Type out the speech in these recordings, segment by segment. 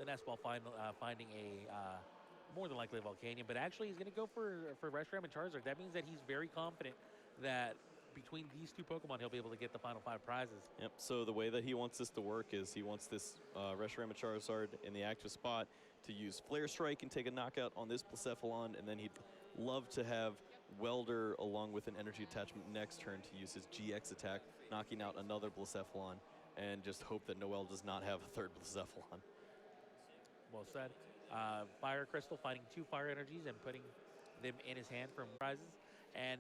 finesse while finding a more than likely a Volcanion, but actually he's going to go for Reshiram and Charizard. That means that he's very confident that between these two Pokemon, he'll be able to get the final 5 prizes. Yep, so the way that he wants this to work is he wants this Reshiram and Charizard in the active spot to use Flare Strike and take a knockout on this Blacephalon, and then he'd love to have Welder along with an energy attachment next turn to use his GX attack, knocking out another Blacephalon, and just hope that Noel does not have a third Blacephalon. Well said. Fire Crystal finding 2 fire energies and putting them in his hand for prizes, and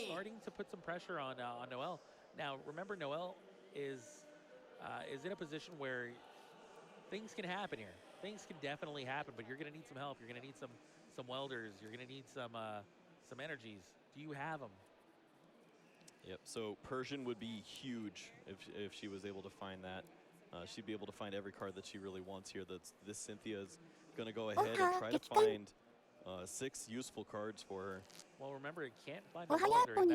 starting to put some pressure on Noel. Now, remember, Noel is in a position where things can happen here. Things can definitely happen, but you're going to need some help. You're going to need some welders. You're going to need some energies. Do you have them? Yep. So Persian would be huge if she was able to find that. She'd be able to find every card that she really wants here. This Cynthia is going to go ahead and try to find 6 useful cards for her. Well, remember, it can't find a welder, and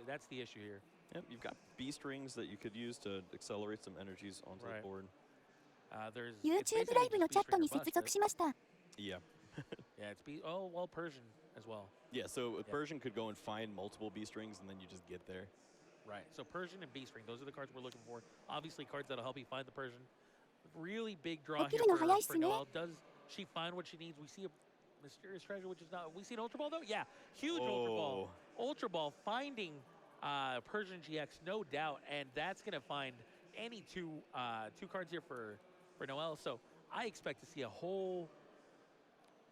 that's the issue here. Yep, you've got Beast Rings that you could use to accelerate some energies onto the board. There's YouTube ライブのチャットに接続しました。Yeah. Yeah, oh, well, Persian as well. Yeah, so Persian could go and find multiple Beast Rings, and then you just get there. Right, so Persian and Beast Ring, those are the cards we're looking for. Obviously, cards that'll help you find the Persian. Really big draw here for Noel. Does she find what she needs? We see a mysterious treasure, which is not. We see an Ultra Ball, though? Yeah, huge Ultra Ball. Ultra Ball finding Persian GX, no doubt, and that's going to find any two cards here for Noel. So I expect to see a whole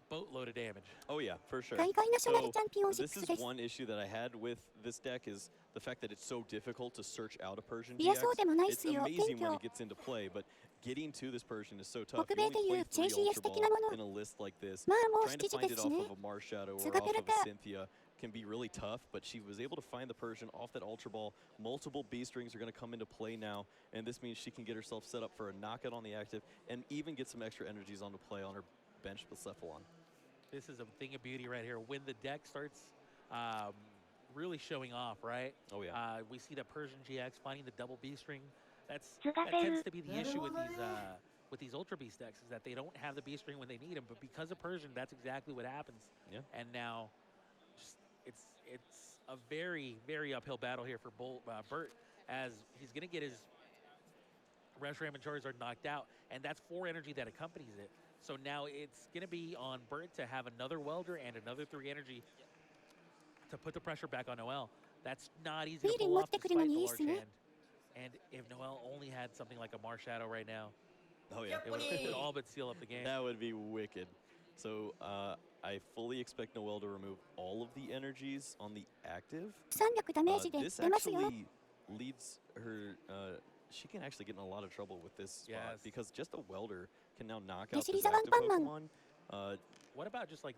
boatload of damage. Oh yeah, for sure. So this is one issue that I had with this deck is the fact that it's so difficult to search out a Persian GX. It's amazing when it gets into play, but getting to this Persian is so tough. You only play 3 Ultra Ball in a list like this. Trying to find it off of a Marshadow or off of a Cynthia can be really tough, but she was able to find the Persian off that Ultra Ball. Multiple Beast Rings are going to come into play now, and this means she can get herself set up for a knockout on the active and even get some extra energies onto play on her bench Blacephalon. This is a thing of beauty right here. When the deck starts really showing off, right? Oh, yeah. We see the Persian GX finding the double Beast Ring. That tends to be the issue with these Ultra Beast decks, is that they don't have the Beast Ring when they need them. But because of Persian, that's exactly what happens. Yeah. And now, it's a very, very uphill battle here for Bert, as he's going to get his Reshiram and Charizard knocked out, and that's 4 energy that accompanies it. So now it's going to be on Bert to have another Welder and another 3 energy to put the pressure back on Noel. That's not easy to pull off despite the large hand. And if Noel only had something like a Marshadow right now, oh yeah, it would all but seal up the game. That would be wicked. So I fully expect Noel to remove all of the energies on the active. This actually leads her... she can actually get in a lot of trouble with this spot because just a Welder can now knock out this active Pokemon. What about just like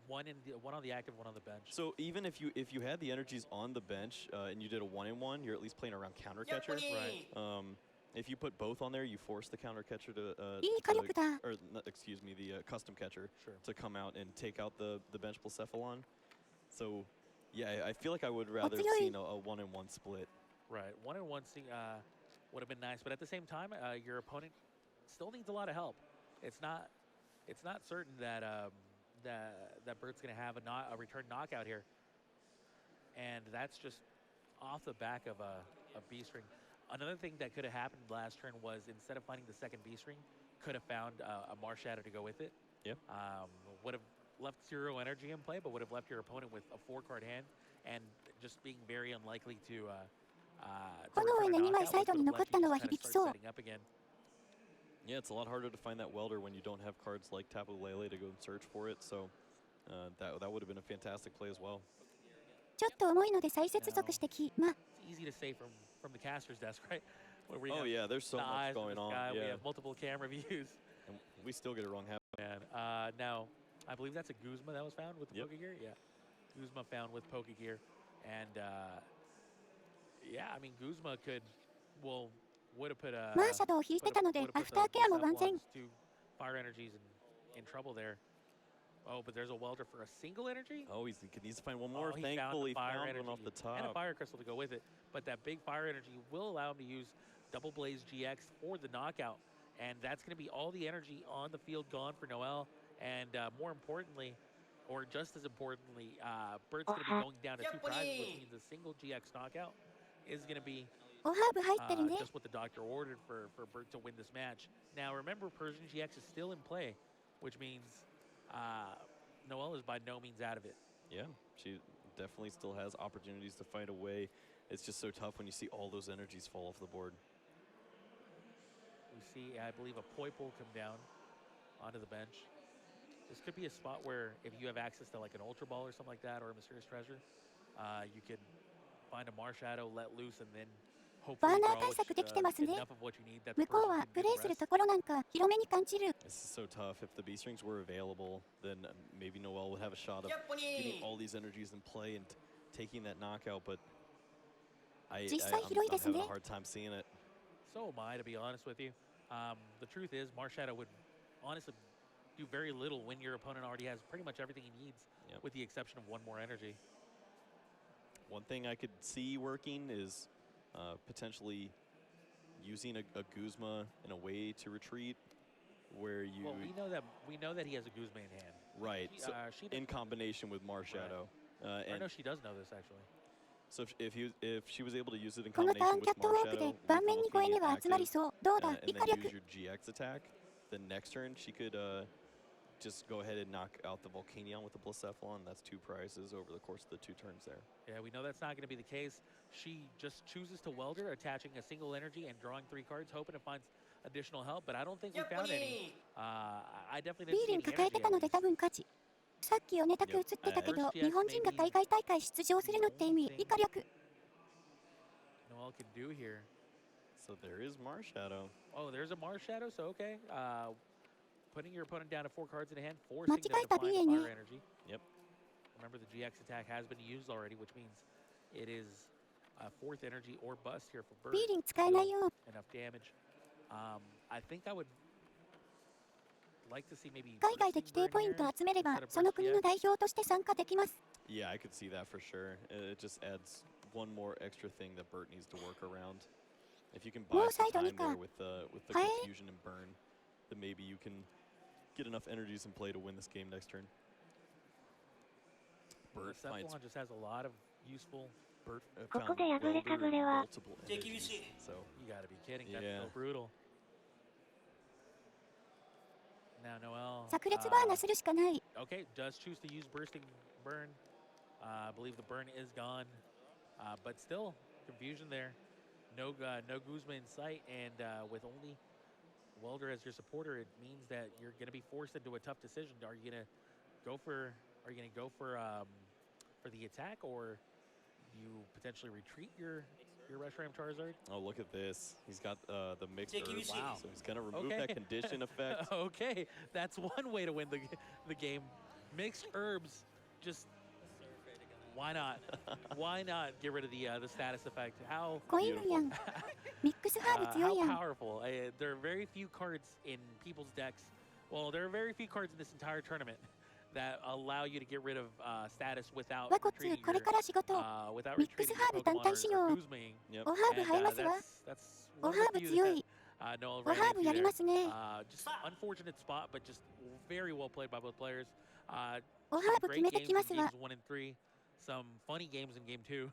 one on the active, one on the bench? So even if you had the energies on the bench and you did a 1-in-1, you're at least playing around Counter Catcher. Right. If you put both on there, you force the Counter Catcher to, or excuse me, the Custom Catcher to come out and take out the bench Blacephalon. So yeah, I feel like I would rather see a 1-in-1 split. Right, 1-in-1 would have been nice, but at the same time, your opponent still needs a lot of help. It's not certain that that Bert's going to have a return knockout here, and that's just off the back of a Beast Ring. Another thing that could have happened last turn was instead of finding the second Beast Ring, could have found a Marshadow to go with it. Yeah. Would have left 0 energy in play, but would have left your opponent with a 4-card hand and just being very unlikely to. 炎の2枚サイドに残ったのは響きそう。Yeah, it's a lot harder to find that Welder when you don't have cards like Tapu Lele to go and search for it. So that would have been a fantastic play as well. ちょっと重いので再接続してきま。It's easy to say from the caster's desk, right? Oh yeah, there's so much going on. Yeah. We have multiple camera views. And we still get it wrong half. Man, now I believe that's a Guzma that was found with the Pokegear. Yeah, Guzma found with Pokegear, and yeah, I mean Guzma would have put a マーシャドを引いてたのでアフターケアも万全。 Fire energies in trouble there. Oh, but there's a Welder for a single energy? Oh, he needs to find one more. Thankfully, found one off the top. And a Fire Crystal to go with it. But that big Fire energy will allow him to use Double Blaze GX for the knockout. And that's going to be all the energy on the field gone for Noelle. And more importantly, or just as importantly, Bert's going to be going down to 2 prizes, which means a single GX knockout is going to be just what the doctor ordered for Bert to win this match. Now, remember, Persian GX is still in play, which means Noelle is by no means out of it. Yeah, she definitely still has opportunities to fight away. It's just so tough when you see all those energies fall off the board. We see, I believe, a Poipole come down onto the bench. This could be a spot where if you have access to like an Ultra Ball or something like that, or a Mysterious Treasure, you can find a Marshadow, let loose, and then hopefully draw enough of what you need that the person can do the rest. This is so tough. If the B strings were available, then maybe Noelle would have a shot of getting all these energies in play and taking that knockout, but I'm having a hard time seeing it. So am I, to be honest with you. The truth is, Marshadow would honestly do very little when your opponent already has pretty much everything he needs, with the exception of 1 more energy. One thing I could see working is potentially using a Guzma in a way to retreat, where you. Well, we know that he has a Guzma in hand. Right. So in combination with Marshadow. Right. I know she does know this actually. So if she was able to use it in combination with Marshadow, and then use your GX attack, then next turn she could just go ahead and knock out the Volcanion with the Blacephalon. That's 2 prizes over the course of the 2 turns there. Yeah, we know that's not going to be the case. She just chooses to Welder, attaching a single energy and drawing 3 cards, hoping to find additional help, but I don't think we found any. I definitely didn't see any energy. さっきヨネタク映ってたけど、日本人が海外大会出場するのって意味、以下略。Noelle can do here. So there is Marshadow. Oh, there's a Marshadow, so okay. Putting your opponent down to 4 cards in hand, forcing them to find fire energy. Yep. Remember, the GX attack has been used already, which means it is a 4th energy or bust here for Bert. Enough damage. I think I would like to see maybe 海外で規定ポイント集めれば、その国の代表として参加できます。Yeah, I could see that for sure. It just adds one more extra thing that Bert needs to work around. If you can buy some time there with the confusion and burn, then maybe you can get enough energies in play to win this game next turn. Bert finds just has a lot of useful. Bert found multiple energies, so you got to be kidding. That's so brutal. Now Noelle. Okay, does choose to use Bursting Burn. I believe the burn is gone, but still confusion there. No Guzma in sight, and with only Welder as your supporter, it means that you're going to be forced into a tough decision. Are you going to go for the attack, or you potentially retreat your Reshiram Charizard? Oh, look at this. He's got the mixed herbs. Wow. So he's going to remove that condition effect. Okay, that's one way to win the game. Mixed herbs, just why not? Why not get rid of the status effect? How powerful. There are very few cards in people's decks. Well, there are very few cards in this entire tournament that allow you to get rid of status without retreating your Pokemon or Guzmaing. That's one of the few that Noelle ran into there. Just unfortunate spot, but just very well played by both players. Great games in games 1 and 3. Some funny games in game 2.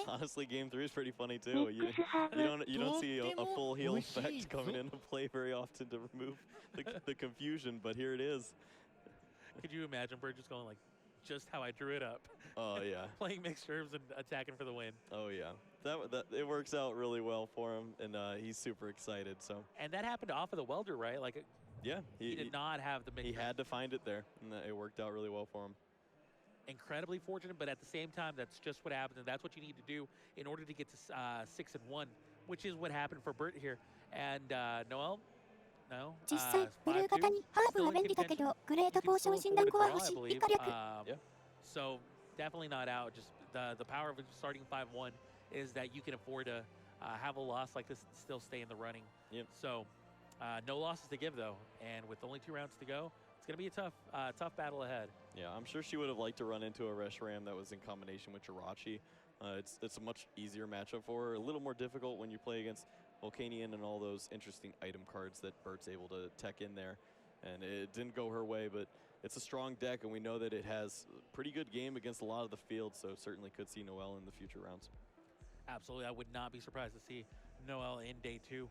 Honestly, game 3 is pretty funny too. You don't see a full heal effect coming into play very often to remove the confusion, but here it is. Could you imagine Bert just going like, just how I drew it up? Oh yeah. Playing mixed herbs and attacking for the win. Oh yeah. That it works out really well for him, and he's super excited. So. And that happened off of the Welder, right? Like. Yeah. He did not have the mixed. He had to find it there, and it worked out really well for him. Incredibly fortunate, but at the same time, that's just what happens, and that's what you need to do in order to get to 6-1, which is what happened for Bert here. And Noelle, no. So definitely not out. Just the power of starting 5-1 is that you can afford to have a loss like this and still stay in the running. Yep. So no losses to give though, and with only 2 rounds to go, it's going to be a tough battle ahead. Yeah, I'm sure she would have liked to run into a Reshiram that was in combination with Jirachi. It's a much easier matchup for her, a little more difficult when you play against Volcanion and all those interesting item cards that Bert's able to tech in there. And it didn't go her way, but it's a strong deck, and we know that it has a pretty good game against a lot of the field, so certainly could see Noelle in the future rounds. Absolutely. I would not be surprised to see Noelle in day 2,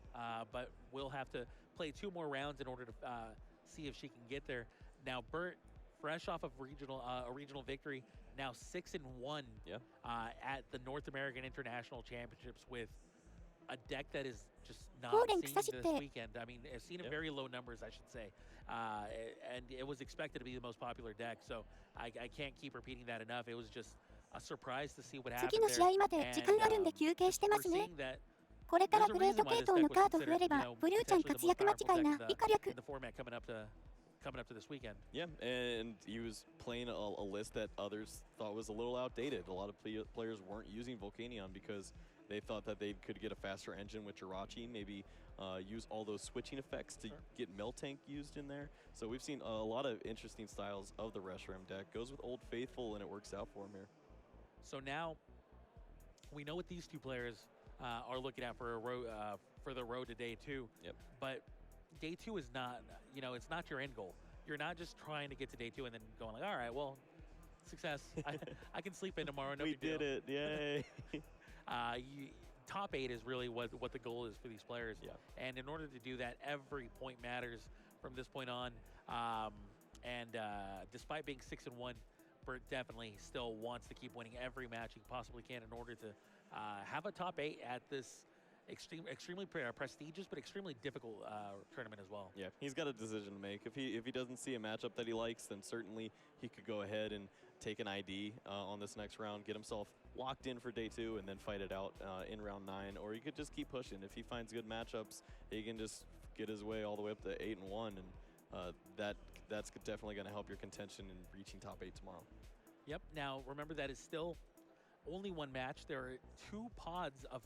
but we'll have to play 2 more rounds in order to see if she can get there. Now, Bert, fresh off of a regional victory, now 6-1 at the North American International Championships with a deck that is just not seen this weekend. I mean, it's seen in very low numbers, I should say. And it was expected to be the most popular deck, so I can't keep repeating that enough. It was just a surprise to see what happened there. 次の試合まで時間あるんで休憩してますね。これからグレード系統のカード増えれば、ブルーちゃん活躍間違いな。以下略。Coming up to this weekend. Yeah, and he was playing a list that others thought was a little outdated. A lot of players weren't using Volcanion because they thought that they could get a faster engine with Jirachi, maybe use all those switching effects to get Miltank used in there. So we've seen a lot of interesting styles of the Reshiram deck. Goes with Old Faithful, and it works out for him here. So now we know what these 2 players are looking at for the road to day 2. Yep. But day 2 is not, it's not your end goal. You're not just trying to get to day 2 and then going like, all right, well, success. I can sleep in tomorrow. No big deal. We did it. Yay. Top 8 is really what the goal is for these players. Yeah. And in order to do that, every point matters from this point on. Despite being 6-1, Bert definitely still wants to keep winning every match he possibly can in order to have a top 8 at this extremely prestigious but extremely difficult tournament as well. Yeah, he's got a decision to make. If he doesn't see a matchup that he likes, then certainly he could go ahead and take an ID on this next round, get himself locked in for day 2, and then fight it out in round 9. Or he could just keep pushing. If he finds good matchups, he can just get his way all the way up to 8-1, and that's definitely going to help your contention in reaching top 8 tomorrow. Yep. Now remember that is still only 1 match. There are 2 pods of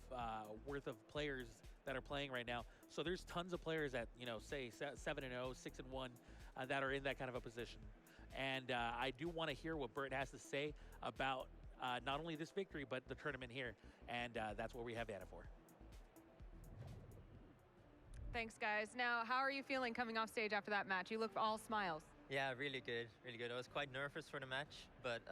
worth of players that are playing right now. So there's tons of players at say 7-0, 6-1 that are in that kind of a position. And I do want to hear what Bert has to say about not only this victory but the tournament here. And that's what we have Anna for. Thanks, guys. Now, how are you feeling coming off stage after that match? You look all smiles. Yeah, really good, really good. I was quite nervous for the match, but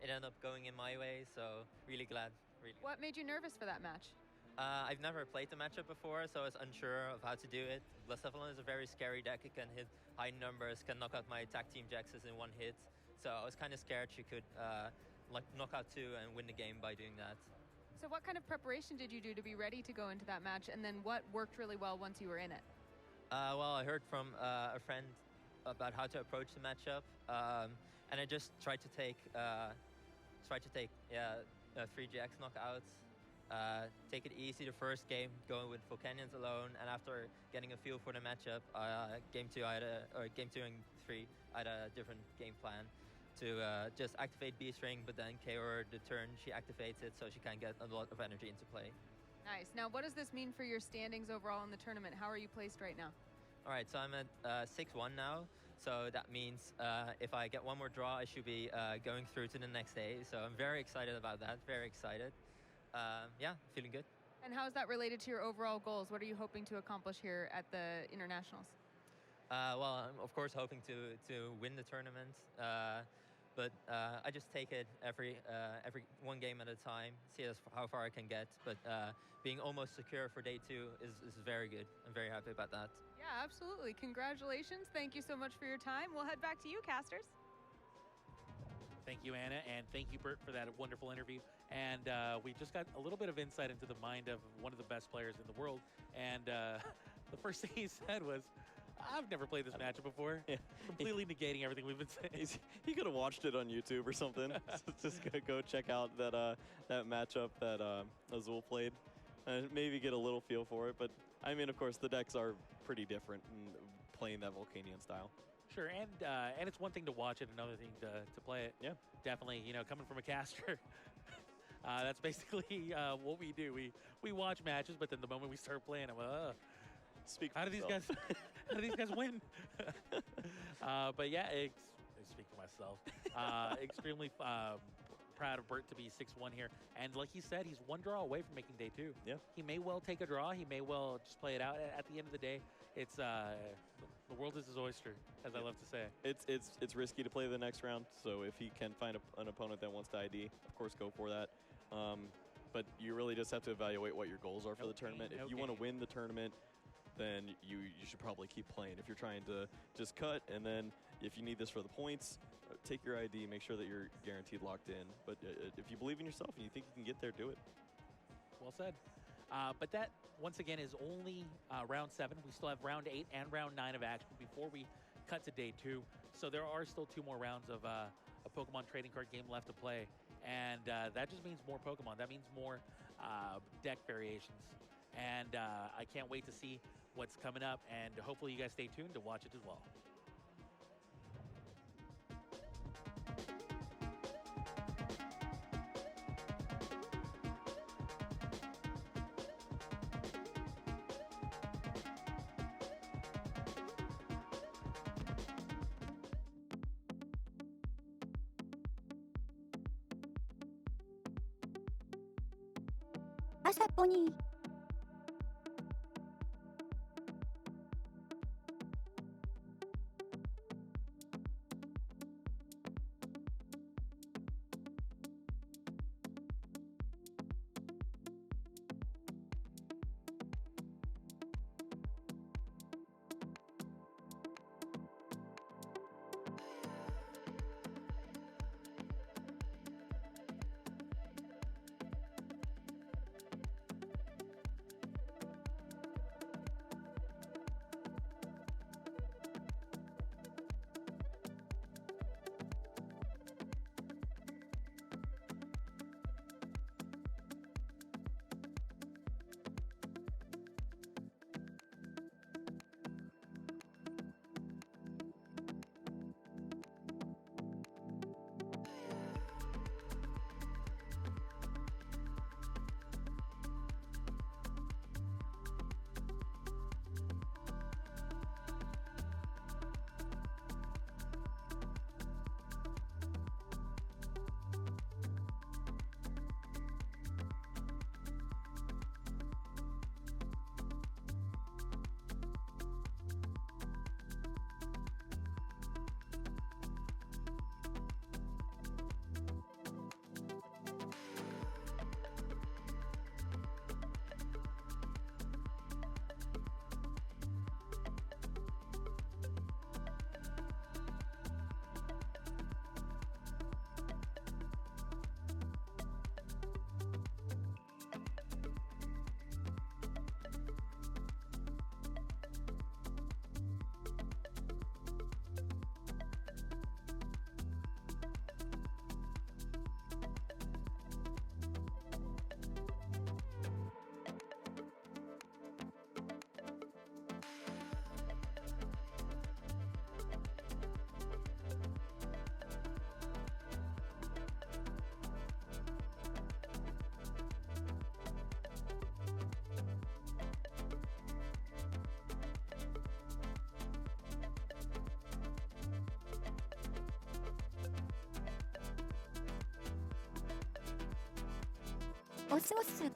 it ended up going in my way, so really glad. Really. What made you nervous for that match? I've never played the matchup before, so I was unsure of how to do it. Blacephalon is a very scary deck. It can hit high numbers, can knock out my tag team Jaxes in 1 hit. So I was kind of scared she could knock out 2 and win the game by doing that. So what kind of preparation did you do to be ready to go into that match, and then what worked really well once you were in it? Well, I heard from a friend about how to approach the matchup, and I just tried to take 3 Jax knockouts, take it easy the first game, going with Volcanions alone, and after getting a feel for the matchup, game 2 and 3, I had a different game plan to just activate B-String, but then KO her the turn she activates it, so she can get a lot of energy into play. Nice. Now, what does this mean for your standings overall in the tournament? How are you placed right now? All right, so I'm at 6-1 now. So that means if I get 1 more draw, I should be going through to the next day. So I'm very excited about that, very excited. Yeah, feeling good. And how is that related to your overall goals? What are you hoping to accomplish here at the internationals? Well, I'm of course hoping to win the tournament. But I just take it every 1 game at a time, see how far I can get. But being almost secure for day 2 is very good. I'm very happy about that. Yeah, absolutely. Congratulations. Thank you so much for your time. We'll head back to you, casters. Thank you, Anna, and thank you, Bert, for that wonderful interview. And we just got a little bit of insight into the mind of one of the best players in the world. And the first thing he said was, I've never played this matchup before. Yeah. Completely negating everything we've been saying. He could have watched it on YouTube or something. Just go check out that matchup that Azul played, and maybe get a little feel for it. But I mean, of course, the decks are pretty different in playing that Volcanion style. Sure, and it's one thing to watch it, another thing to play it. Yeah, definitely. Coming from a caster, that's basically what we do. We watch matches, but then the moment we start playing, I'm how do these guys win? But yeah, speak for myself. Extremely proud of Bert to be 6-1 here. And like he said, he's one draw away from making day 2. Yeah. He may well take a draw. He may well just play it out. At the end of the day, it's the world is his oyster, as I love to say. It's risky to play the next round. So if he can find an opponent that wants to ID, of course, go for that. But you really just have to evaluate what your goals are for the tournament. If you want to win the tournament, then you should probably keep playing. If you're trying to just cut, and then if you need this for the points, take your ID, make sure that you're guaranteed locked in. But if you believe in yourself and you think you can get there, do it. Well said. But that, once again, is only round 7. We still have round 8 and round 9 of action before we cut to day 2. So there are still 2 more rounds of a Pokemon trading card game left to play. And that just means more Pokemon. That means more deck variations. And I can't wait to see what's coming up. And hopefully you guys stay tuned to watch it as well. Asa Pony. Osu osu.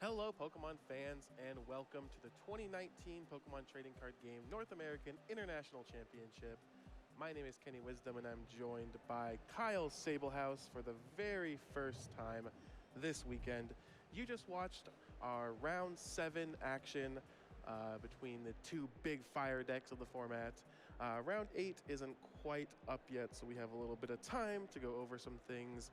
Hello, Pokemon fans, and welcome to the 2019 Pokemon Trading Card Game North American International Championship. My name is Kenny Wisdom, and I'm joined by Kyle Sablehouse for the very first time this weekend. You just watched our Round 7 action between the two big fire decks of the format. Round 8 isn't quite up yet, so we have a little bit of time to go over some things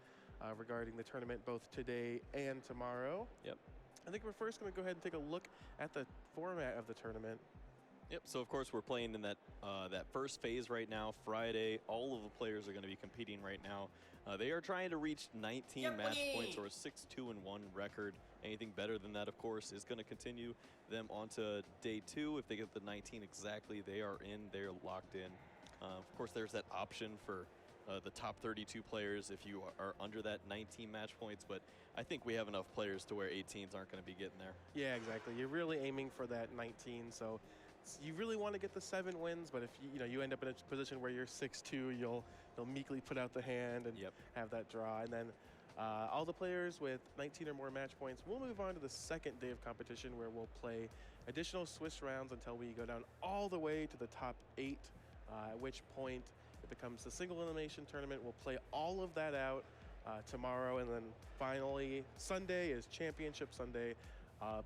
regarding the tournament both today and tomorrow. Yep. I think we're first going to go ahead and take a look at the format of the tournament. Yep, so of course we're playing in that first phase right now. Friday, all of the players are going to be competing right now. They are trying to reach 19 match points or a 6-2-1 record. Anything better than that, of course, is going to continue them onto day 2. If they get the 19 exactly, they are in, they're locked in. Of course, there's that option for the top 32 players if you are under that 19 match points, but I think we have enough players to where 18s aren't going to be getting there. Yeah, exactly. You're really aiming for that 19, so you really want to get the 7 wins, but if you end up in a position where you're 6-2, you'll meekly put out the hand and have that draw. And then all the players with 19 or more match points, we'll move on to the second day of competition where we'll play additional Swiss rounds until we go down all the way to the top 8, at which point it becomes the single elimination tournament. We'll play all of that out tomorrow, and then finally Sunday is Championship Sunday.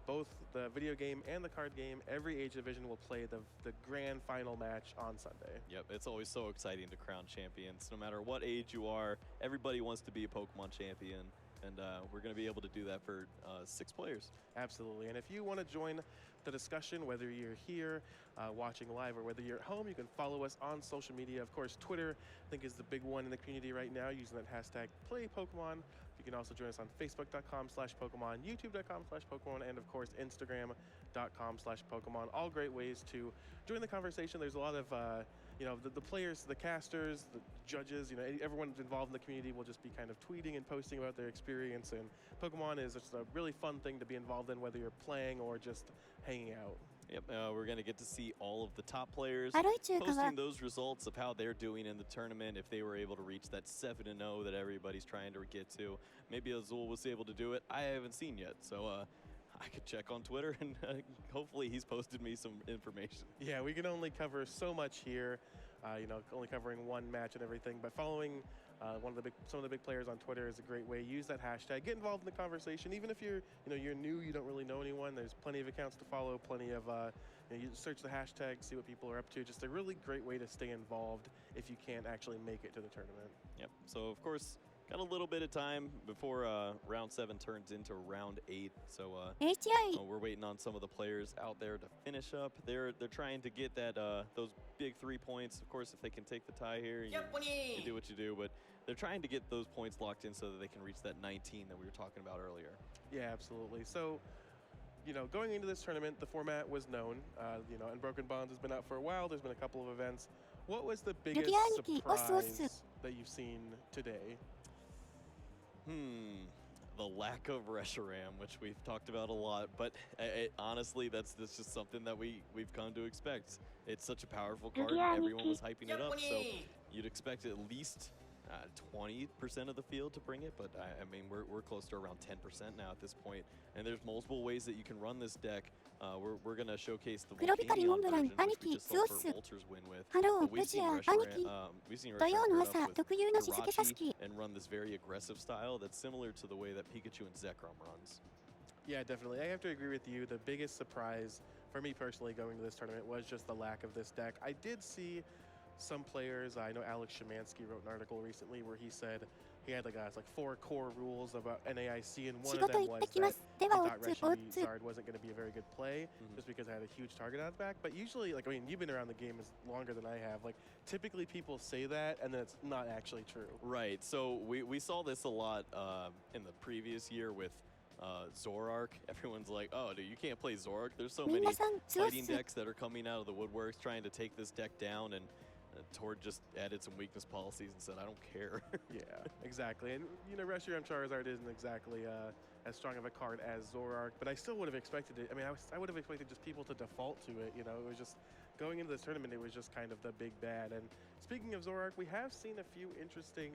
Both the video game and the card game, every age division will play the grand final match on Sunday. Yep, it's always so exciting to crown champions. No matter what age you are, everybody wants to be a Pokemon champion, and we're going to be able to do that for 6 players. Absolutely, and if you want to join the discussion, whether you're here watching live or whether you're at home, you can follow us on social media. Of course, Twitter, I think, is the big one in the community right now, using that hashtag #PlayPokemon. You can also join us on Facebook.com/Pokemon, YouTube.com/Pokemon, and of course, Instagram.com/Pokemon. All great ways to join the conversation. There's a lot of, the players, the casters, the judges, everyone involved in the community will just be kind of tweeting and posting about their experience. And Pokemon is just a really fun thing to be involved in, whether you're playing or just hanging out. Yep, we're going to get to see all of the top players posting those results of how they're doing in the tournament, if they were able to reach that 7-0 that everybody's trying to get to. Maybe Azul was able to do it. I haven't seen yet, so I could check on Twitter, and hopefully he's posted me some information. Yeah, we can only cover so much here, only covering one match and everything, but following some of the big players on Twitter is a great way. Use that hashtag, get involved in the conversation. Even if you're new, you don't really know anyone, there's plenty of accounts to follow, plenty of you search the hashtag, see what people are up to. Just a really great way to stay involved if you can't actually make it to the tournament. Yep, so of course got a little bit of time before round 7 turns into round 8. So we're waiting on some of the players out there to finish up. They're trying to get that those big 3 points. Of course, if they can take the tie here, you do what you do. But they're trying to get those points locked in so that they can reach that 19 that we were talking about earlier. Yeah, absolutely. So, going into this tournament, the format was known. Unbroken Bonds has been out for a while. There's been a couple of events. What was the biggest surprise that you've seen today? The lack of Reshiram, which we've talked about a lot, but honestly, that's just something that we've come to expect. It's such a powerful card, everyone was hyping it up, so you'd expect at least 20% of the field to bring it, but I mean, we're close to around 10% now at this point, and there's multiple ways that you can run this deck. We're going to showcase the Volcanion version, which we just saw for Walter's win with. But we've seen Reshiram with Jirachi and run this very aggressive style that's similar to the way that Pikachu and Zekrom runs. Yeah, definitely. I have to agree with you. The biggest surprise for me personally going to this tournament was just the lack of this deck. I did see some players, I know Alex Szymanski wrote an article recently where he said he had like 4 core rules about NAIC, and one of them was that he thought Reshizard wasn't going to be a very good play just because I had a huge target on his back. But usually, like, I mean, you've been around the game longer than I have. Like, typically people say that, and then it's not actually true. Right. So we saw this a lot in the previous year with Zoroark. Everyone's like, oh, dude, you can't play Zoroark. There's so many fighting decks that are coming out of the woodworks trying to take this deck down, and Tord just added some weakness policies and said, I don't care. Yeah, exactly. And, you know, Reshiram Charizard isn't exactly as strong of a card as Zoroark, but I still would have expected it. I mean, I would have expected just people to default to it, you know. It was just, going into this tournament, it was just kind of the big bad. And speaking of Zoroark, we have seen a few interesting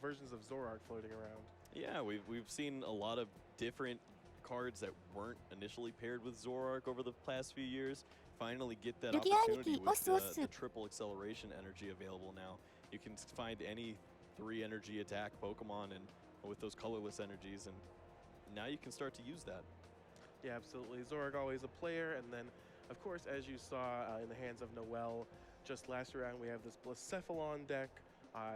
versions of Zoroark floating around. Yeah, we've seen a lot of different cards that weren't initially paired with Zoroark over the past few years finally get that opportunity with the triple acceleration energy available now. You can find any 3 energy attack Pokemon and with those colorless energies, and now you can start to use that. Yeah, absolutely. Zoroark always a player, and then of course, as you saw in the hands of Noelle just last round, we have this Blacephalon deck.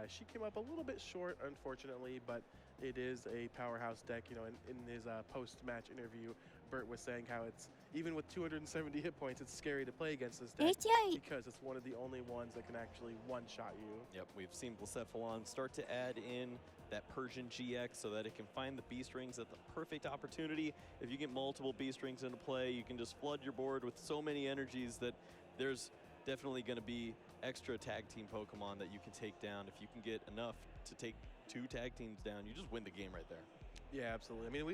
She came up a little bit short, unfortunately, but it is a powerhouse deck. You know, in his post-match interview, Bert was saying how it's, even with 270 hit points, it's scary to play against this deck because it's one of the only ones that can actually one-shot you. Yep, we've seen Blacephalon start to add in that Persian GX so that it can find the Beast Rings at the perfect opportunity. If you get multiple Beast Rings into play, you can just flood your board with so many energies that there's definitely going to be extra tag team Pokemon that you can take down. If you can get enough to take 2 tag teams down, you just win the game right there. Yeah, absolutely. I mean,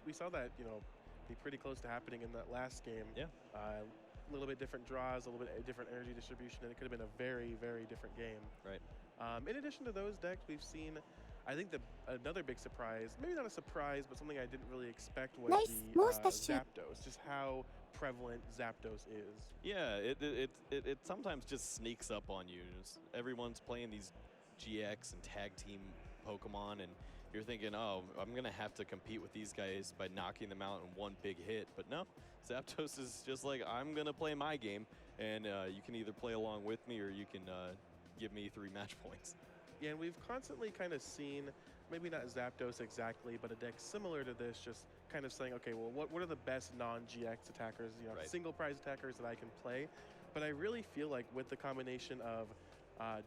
we saw that, you know, be pretty close to happening in that last game. Yeah. A little bit different draws, a little bit different energy distribution, and it could have been a very, very different game. Right. In addition to those decks, we've seen, I think another big surprise, maybe not a surprise, but something I didn't really expect was the Zapdos, just how prevalent Zapdos is. Yeah, it sometimes just sneaks up on you. Everyone's playing these GX and tag team Pokemon, and you're thinking, oh, I'm going to have to compete with these guys by knocking them out in one big hit. But no, Zapdos is just like, I'm going to play my game, and you can either play along with me or you can give me 3 match points. Yeah, and we've constantly kind of seen, maybe not Zapdos exactly, but a deck similar to this, just kind of saying, okay, well, what are the best non-GX attackers, you know, single prize attackers that I can play? But I really feel like with the combination of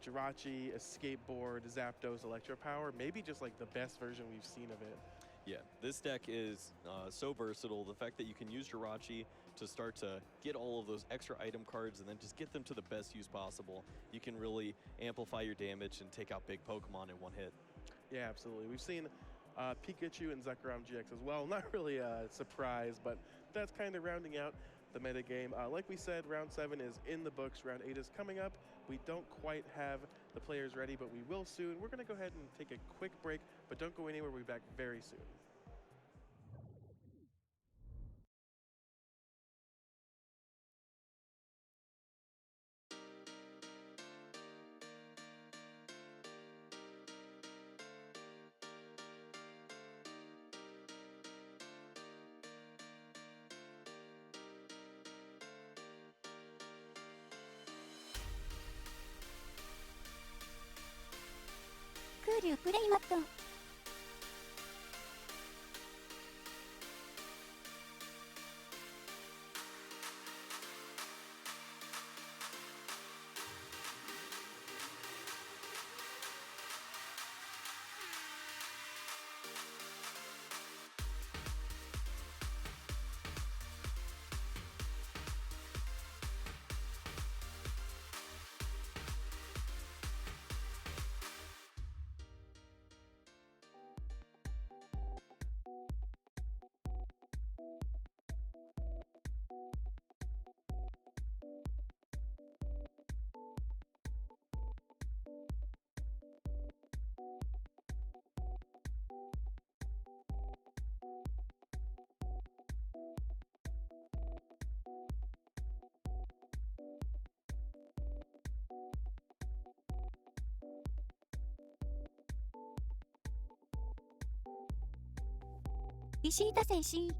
Jirachi, Escape Board, Zapdos, Electro Power, maybe just like the best version we've seen of it. Yeah, this deck is so versatile. The fact that you can use Jirachi to start to get all of those extra item cards and then just get them to the best use possible, you can really amplify your damage and take out big Pokemon in one hit. Yeah, absolutely. We've seen Pikachu and Zekrom GX as well. Not really a surprise, but that's kind of rounding out the metagame. Like we said, round 7 is in the books. Round 8 is coming up. We don't quite have the players ready, but we will soon. We're going to go ahead and take a quick break, but don't go anywhere. We'll be back very soon. Cool play mat. 石井出せ石井。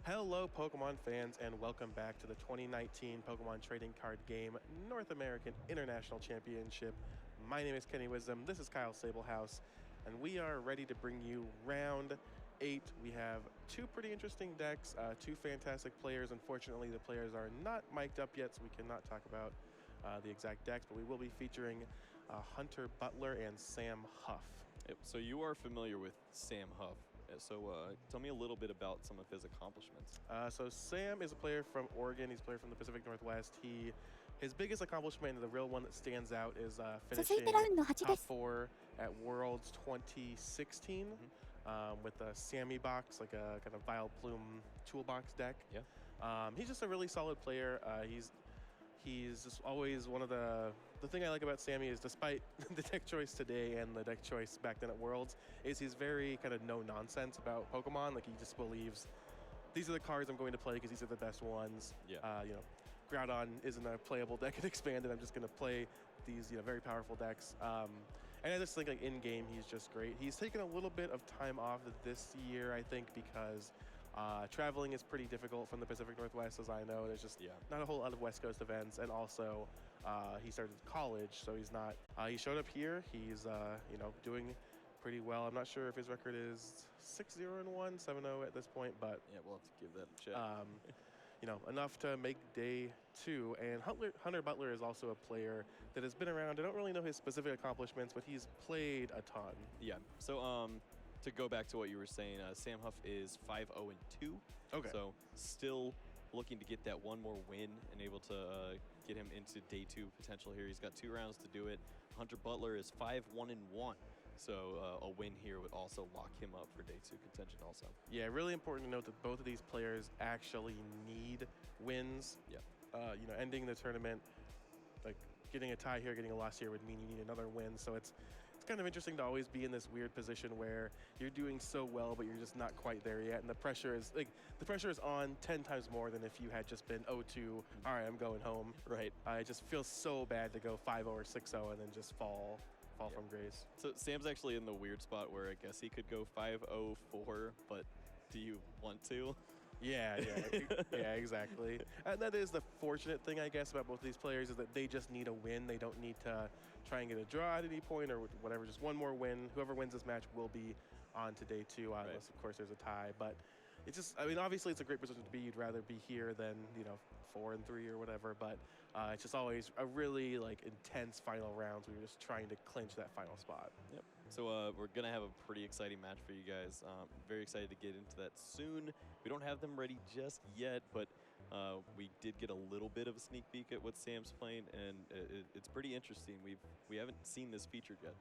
Hello, Pokemon fans, and welcome back to the 2019 Pokemon Trading Card Game North American International Championship. My name is Kenny Wisdom, this is Kyle Sablehouse, and we are ready to bring you round 8. We have two pretty interesting decks, two fantastic players. Unfortunately, the players are not mic'd up yet, so we cannot talk about the exact decks, but we will be featuring Hunter Butler and Sam Huff. So you are familiar with Sam Huff. So tell me a little bit about some of his accomplishments. So Sam is a player from Oregon. He's a player from the Pacific Northwest. His biggest accomplishment, and the real one that stands out, is finishing top 4 at Worlds 2016 with the Sammy box, like a kind of Vileplume toolbox deck. Yeah. He's just a really solid player. He's just always one of the thing I like about Sammy is, despite the deck choice today and the deck choice back then at Worlds, is he's very kind of no nonsense about Pokemon. Like, he just believes these are the cards I'm going to play because these are the best ones. Yeah. You know, Groudon isn't a playable deck in Expanded. I'm just going to play these, you know, very powerful decks. And I just think, like, in game, he's just great. He's taken a little bit of time off this year, I think, because traveling is pretty difficult from the Pacific Northwest, as I know. There's just not a whole lot of West Coast events, and also he started college, so he's not. He showed up here. He's you know, doing pretty well. I'm not sure if his record is 6-0-1, 7-0 at this point, but yeah, we'll have to give that a check. You know, enough to make day 2. And Hunter Butler is also a player that has been around. I don't really know his specific accomplishments, but he's played a ton. Yeah. So to go back to what you were saying, Sam Huff is 5-0-2. Okay. So still looking to get that one more win and able to get him into day 2 potential here. He's got 2 rounds to do it. Hunter Butler is 5-1-1. So a win here would also lock him up for day 2 contention also. Yeah, really important to note that both of these players actually need wins. Yeah. You know, ending the tournament, like getting a tie here, getting a loss here would mean you need another win. So it's kind of interesting to always be in this weird position where you're doing so well, but you're just not quite there yet. And the pressure is on 10 times more than if you had just been 0-2. All right, I'm going home. Right. It just feels so bad to go 5-0 or 6-0 and then just fall from grace. So Sam's actually in the weird spot where I guess he could go 5-0-4, but do you want to? Yeah, yeah, exactly. And that is the fortunate thing, I guess, about both of these players, is that they just need a win. They don't need to try and get a draw at any point or whatever. Just one more win. Whoever wins this match will be on to day 2, unless, of course, there's a tie. But it's just, I mean, obviously it's a great position to be. You'd rather be here than, you know, 4-3 or whatever. But it's just always a really, like, intense final rounds where you're just trying to clinch that final spot. Yep. So we're going to have a pretty exciting match for you guys. Very excited to get into that soon. We don't have them ready just yet, but we did get a little bit of a sneak peek at what Sam's playing, and it's pretty interesting. We haven't seen this featured yet.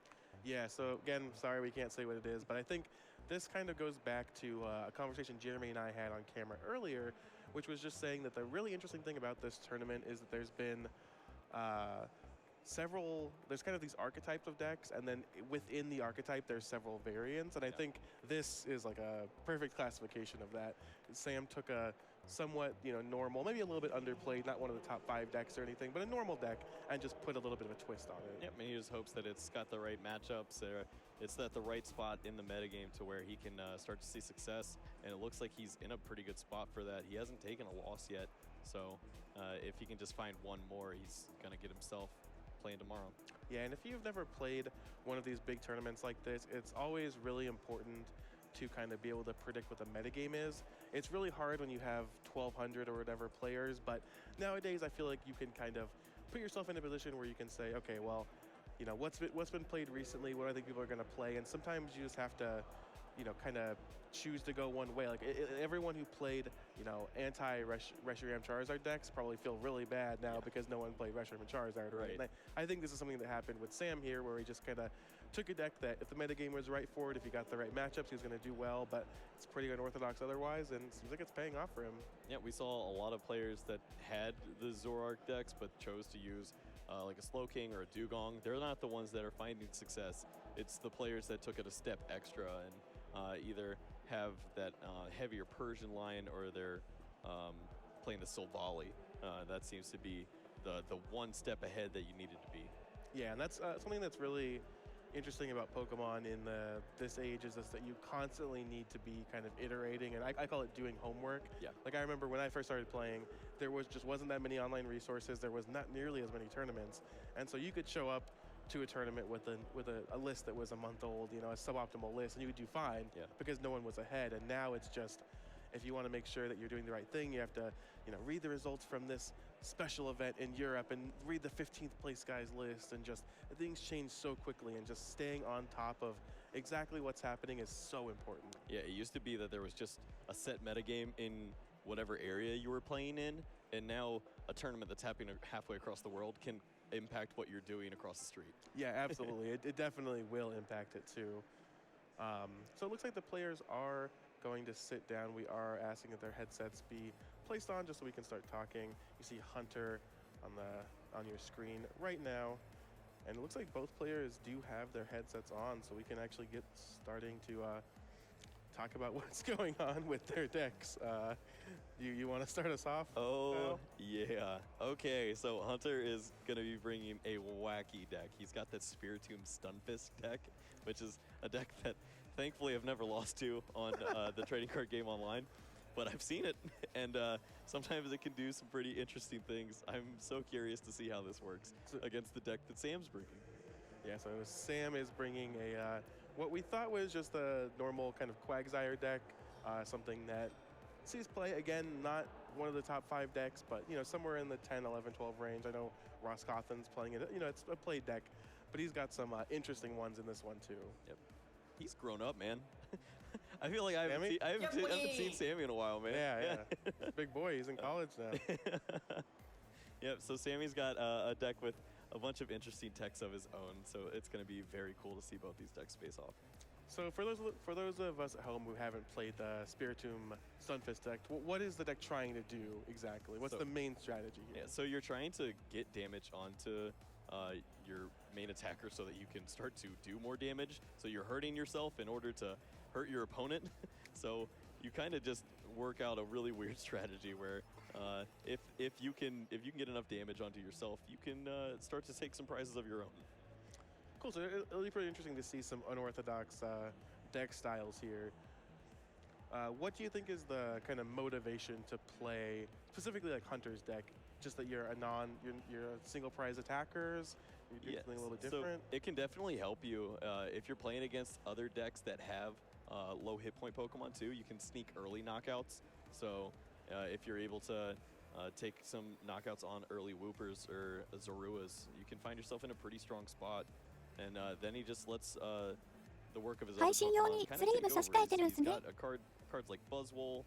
Yeah, so again, sorry we can't say what it is, but I think this kind of goes back to a conversation Jeremy and I had on camera earlier, which was just saying that the really interesting thing about this tournament is that there's been there's kind of these archetypes of decks, and then within the archetype there's several variants, and I think this is like a perfect classification of that. Sam took a somewhat, you know, normal, maybe a little bit underplayed, not one of the top 5 decks or anything, but a normal deck, and just put a little bit of a twist on it. Yeah, I mean, he just hopes that it's got the right matchups, it's at the right spot in the metagame to where he can start to see success, and it looks like he's in a pretty good spot for that. He hasn't taken a loss yet, so if he can just find one more, he's gonna get himself playing tomorrow. Yeah, and if you've never played one of these big tournaments like this, it's always really important to kind of be able to predict what the metagame is. It's really hard when you have 1,200 or whatever players, but nowadays I feel like you can kind of put yourself in a position where you can say, okay, well, you know, what's been played recently, what I think people are going to play, and sometimes you just have to, you know, kind of choose to go one way. Like everyone who played, you know, anti-Reshiram Charizard decks probably feel really bad now because no one played Reshiram and Charizard. Right. And I think this is something that happened with Sam here, where he just kind of took a deck that, if the metagame was right for it, if he got the right matchups, he was going to do well, but it's pretty unorthodox otherwise, and it seems like it's paying off for him. Yeah, we saw a lot of players that had the Zoroark decks but chose to use like a Slowking or a Dugong. They're not the ones that are finding success. It's the players that took it a step extra and either have that heavier Persian line or they're playing the Silvally. That seems to be the one step ahead that you needed to be. Yeah, and that's something that's really interesting about Pokemon in this age is that you constantly need to be kind of iterating, and I call it doing homework. Yeah. Like I remember when I first started playing, there wasn't that many online resources. There was not nearly as many tournaments, and so you could show up to a tournament with a list that was a month old, you know, a suboptimal list, and you would do fine because no one was ahead. And now it's just, if you want to make sure that you're doing the right thing, you have to, you know, read the results from this special event in Europe and read the 15th place guys list, and just things change so quickly, and just staying on top of exactly what's happening is so important. Yeah, it used to be that there was just a set metagame in whatever area you were playing in, and now a tournament that's happening halfway across the world can impact what you're doing across the street. Yeah, absolutely. it definitely will impact it too. So it looks like the players are going to sit down. We are asking that their headsets be placed on just so we can start talking. You see Hunter on your screen right now, and it looks like both players do have their headsets on, so we can actually get starting to talk about what's going on with their decks. You want to start us off? Oh, yeah. Okay, so Hunter is going to be bringing a wacky deck. He's got that Spiritomb Stunfisk deck, which is a deck that thankfully I've never lost to on the trading card game online, but I've seen it, and sometimes it can do some pretty interesting things. I'm so curious to see how this works against the deck that Sam's bringing. Yeah, so Sam is bringing a what we thought was just a normal kind of Quagsire deck, something that sees play. Again, not one of the top 5 decks, but, you know, somewhere in the 10, 11, 12 range. I know Ross Cawthon's playing it. You know, it's a played deck, but he's got some interesting ones in this one too. Yep. He's grown up, man. I feel like I haven't seen Sammy in a while, man. Yeah. Big boy. He's in college now. Yep, so Sammy's got a deck with a bunch of interesting techs of his own, so it's going to be very cool to see both these decks face off. So for those of us at home who haven't played the Spiritomb Stunfisk deck, what is the deck trying to do exactly? What's the main strategy here? Yeah, so you're trying to get damage onto your main attacker so that you can start to do more damage. So you're hurting yourself in order to hurt your opponent. So you kind of just work out a really weird strategy where if you can get enough damage onto yourself, you can start to take some prizes of your own. Cool. So it'll be pretty interesting to see some unorthodox deck styles here. What do you think is the kind of motivation to play specifically like Hunter's deck? Just that you're a single prize attackers. You're doing something a little bit different. So it can definitely help you if you're playing against other decks that have low hit point Pokemon too. You can sneak early knockouts. So if you're able to take some knockouts on early Woopers or Zoruas, you can find yourself in a pretty strong spot. And then he just lets the work of his other Pokemon kind of take over. He's got cards like Buzzwole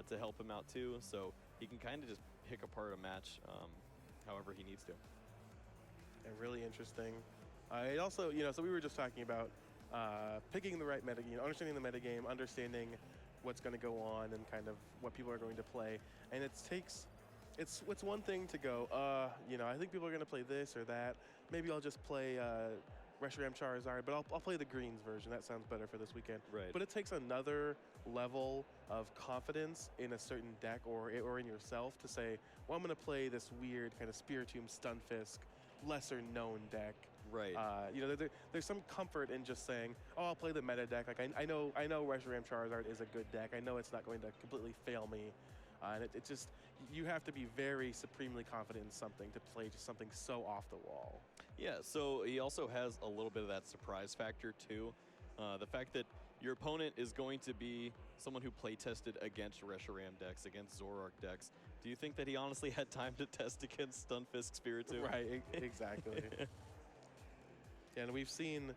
to help him out too. So he can kind of just pick apart a match however he needs to. And really interesting. It also, you know, so we were just talking about picking the right metagame, understanding the metagame, understanding what's going to go on and kind of what people are going to play. And it's one thing to go, you know, I think people are going to play this or that. Maybe I'll just play Reshiram Charizard, but I'll play the greens version. That sounds better for this weekend. Right. But it takes another level of confidence in a certain deck or in yourself to say, well, I'm going to play this weird kind of Spiritomb Stunfisk, lesser known deck. Right. You know, there's some comfort in just saying, oh, I'll play the meta deck. Like I know Reshiram Charizard is a good deck. I know it's not going to completely fail me. And it just, you have to be very supremely confident in something to play just something so off the wall. Yeah, so he also has a little bit of that surprise factor too. The fact that your opponent is going to be someone who play tested against Reshiram decks, against Zoroark decks. Do you think that he honestly had time to test against Stunfisk Spiritomb? Right, exactly. Yeah, and we've seen,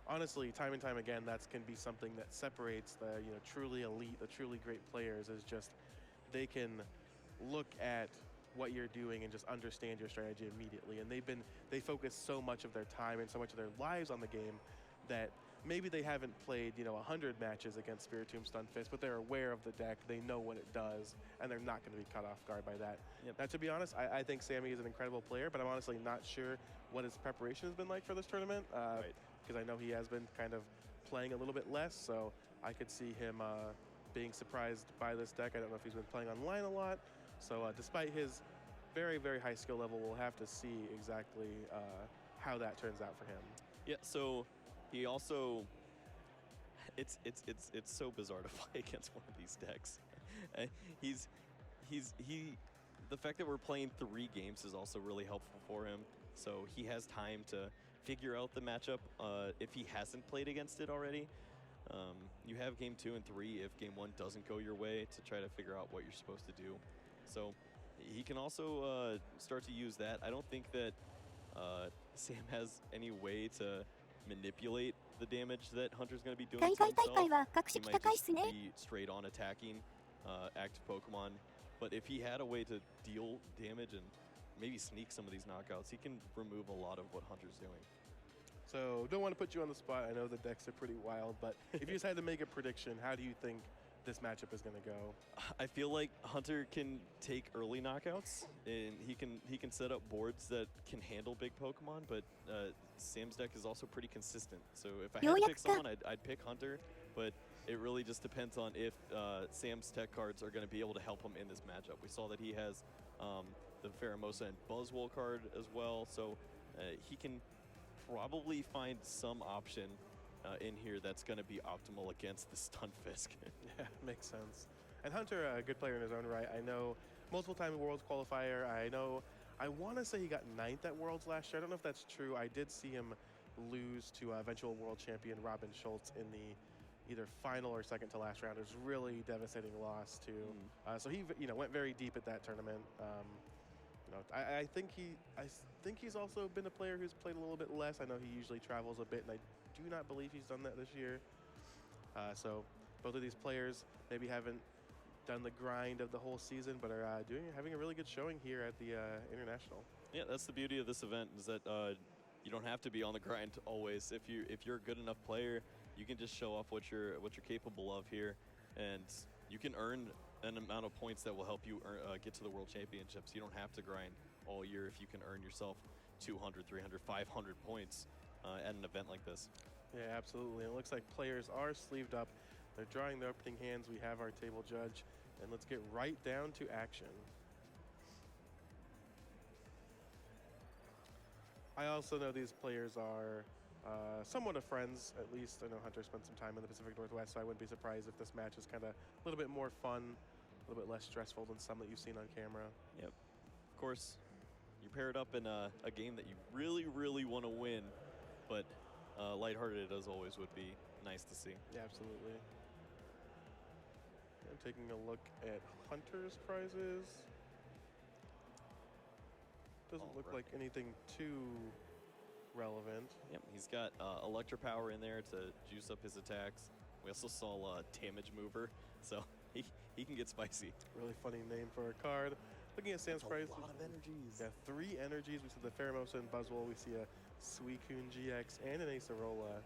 honestly, time and time again, that can be something that separates the truly elite, the truly great players, is just they can look at what you're doing and just understand your strategy immediately. And they focus so much of their time and so much of their lives on the game that maybe they haven't played 100 matches against Spiritomb Stunfisk, but they're aware of the deck, they know what it does, and they're not going to be caught off guard by that. Yep. Now, to be honest, I think Sammy is an incredible player, but I'm honestly not sure what his preparation has been like for this tournament, because I know he has been kind of playing a little bit less, so I could see him being surprised by this deck. I don't know if he's been playing online a lot, so despite his very, very high skill level, we'll have to see exactly how that turns out for him. Yeah, so he also, it's so bizarre to play against one of these decks. The fact that we're playing 3 games is also really helpful for him. So he has time to figure out the matchup if he hasn't played against it already. You have game 2 and 3 if game 1 doesn't go your way to try to figure out what you're supposed to do. So he can also start to use that. I don't think that Sam has any way to manipulate the damage that Hunter's going to be doing to himself. He might just be straight on attacking active Pokemon. But if he had a way to deal damage and maybe sneak some of these knockouts, he can remove a lot of what Hunter's doing. So don't want to put you on the spot. I know the decks are pretty wild, but if you just had to make a prediction, how do you think this matchup is going to go? I feel like Hunter can take early knockouts, and he can set up boards that can handle big Pokemon, but Sam's deck is also pretty consistent. So if I had to pick someone, I'd pick Hunter, but it really just depends on if Sam's tech cards are going to be able to help him in this matchup. We saw that he has the Pheromosa and Buzzwole card as well, so he can probably find some option in here that's going to be optimal against the Stunfisk. Yeah, makes sense. And Hunter, a good player in his own right. I know multiple-time Worlds qualifier. I want to say he got 9th at Worlds last year. I don't know if that's true. I did see him lose to eventual world champion Robin Schultz in the either final or second to last round. It was really devastating loss too. So he, went very deep at that tournament. I think he's also been a player who's played a little bit less. I know he usually travels a bit, and I do not believe he's done that this year. So both of these players maybe haven't done the grind of the whole season, but are having a really good showing here at the International. Yeah, that's the beauty of this event, is that you don't have to be on the grind always. If you're a good enough player, you can just show off what you're capable of here, and you can earn an amount of points that will help you get to the World Championships. You don't have to grind all year if you can earn yourself 200, 300, 500 points at an event like this. Yeah, absolutely. And it looks like players are sleeved up. They're drawing their opening hands. We have our table judge, and let's get right down to action. I also know these players are somewhat of friends. At least I know Hunter spent some time in the Pacific Northwest, so I wouldn't be surprised if this match is kind of a little bit more fun, a little bit less stressful than some that you've seen on camera. Yep. Of course, you pair it up in a game that you really, really want to win, but lighthearted as always would be nice to see. Yeah, absolutely. I'm taking a look at Hunter's prizes. Doesn't look like anything too relevant. Yep, he's got Electropower in there to juice up his attacks. We also saw Damage Mover, so he can get spicy. Really funny name for a card. Looking at Sam's prizes. A lot of energies. Yeah, 3 energies. We see the Pheromosa and Buzzwole. We see a Suicune GX and an Acerola.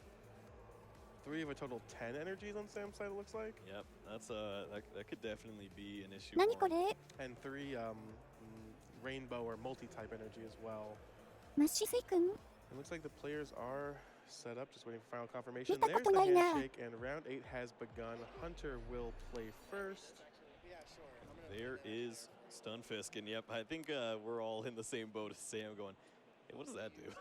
3 of a total 10 energies on Sam's side, it looks like. Yep, that's that could definitely be an issue. And 3 rainbow or multi-type energy as well. It looks like the players are set up, just waiting for final confirmation. There's the handshake, and round 8 has begun. Hunter will play first. There is Stunfisk, and yep, I think we're all in the same boat as Sam going, hey, what does that do?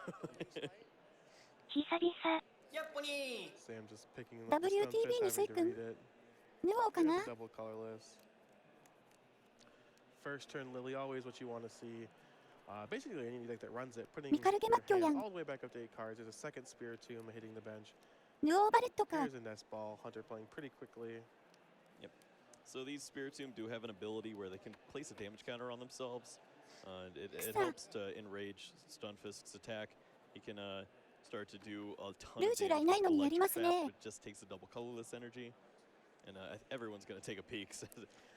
Sam just picking up the Stunfisk, having to read it. There's double colorless. First turn Lily, always what you want to see. Basically, any deck that runs it, putting their hands all the way back up to 8 cards. There's a second Spiritomb hitting the bench. There's a Nest Ball. Hunter playing pretty quickly. Yep. So these Spiritomb do have an ability where they can place a damage counter on themselves. It helps to enrage Stunfisk's attack. He can start to do a ton of damage with Electric Fast, but it just takes a double colorless energy. And everyone's going to take a peek.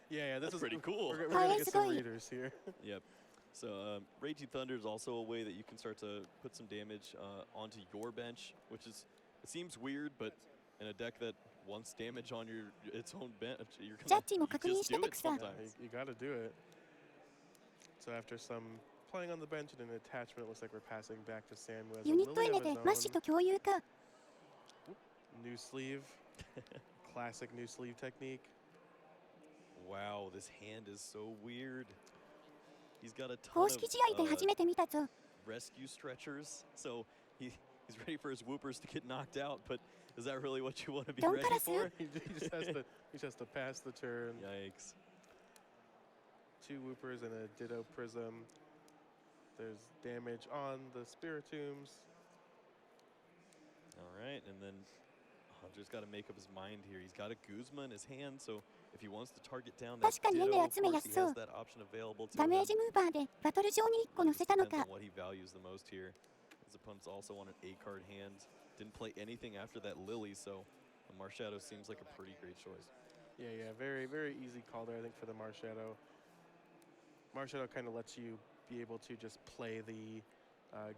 Yeah, this is pretty cool. We're going to get some readers here. Yep. So Raging Thunder is also a way that you can start to put some damage onto your bench, which is, it seems weird, but in a deck that wants damage on its own bench, you're going to just do it sometimes. Yeah, you got to do it. So after some playing on the bench and an attachment, it looks like we're passing back to Sam, who has a Lily of his own. New sleeve. Classic new sleeve technique. Wow, this hand is so weird. He's got a ton of rescue stretchers, so he's ready for his Whoopers to get knocked out, but is that really what you want to be ready for? He just has to pass the turn. Yikes. 2 Whoopers and a Ditto Prism. There's damage on the Spiritombs. All right, and then Hunter's got to make up his mind here. He's got a Guzma in his hand, so if he wants to target down that Ditto, of course he has that option available to him. ダメージムーバーでバトル上に1個乗せたの Depends か on what he values the most here. His opponents also want an 8-card hand. Didn't play anything after that Lily, so the Marshadow seems like a pretty great choice. Yeah, very, very easy call there, I think, for the Marshadow. Marshadow kind of lets you be able to just play the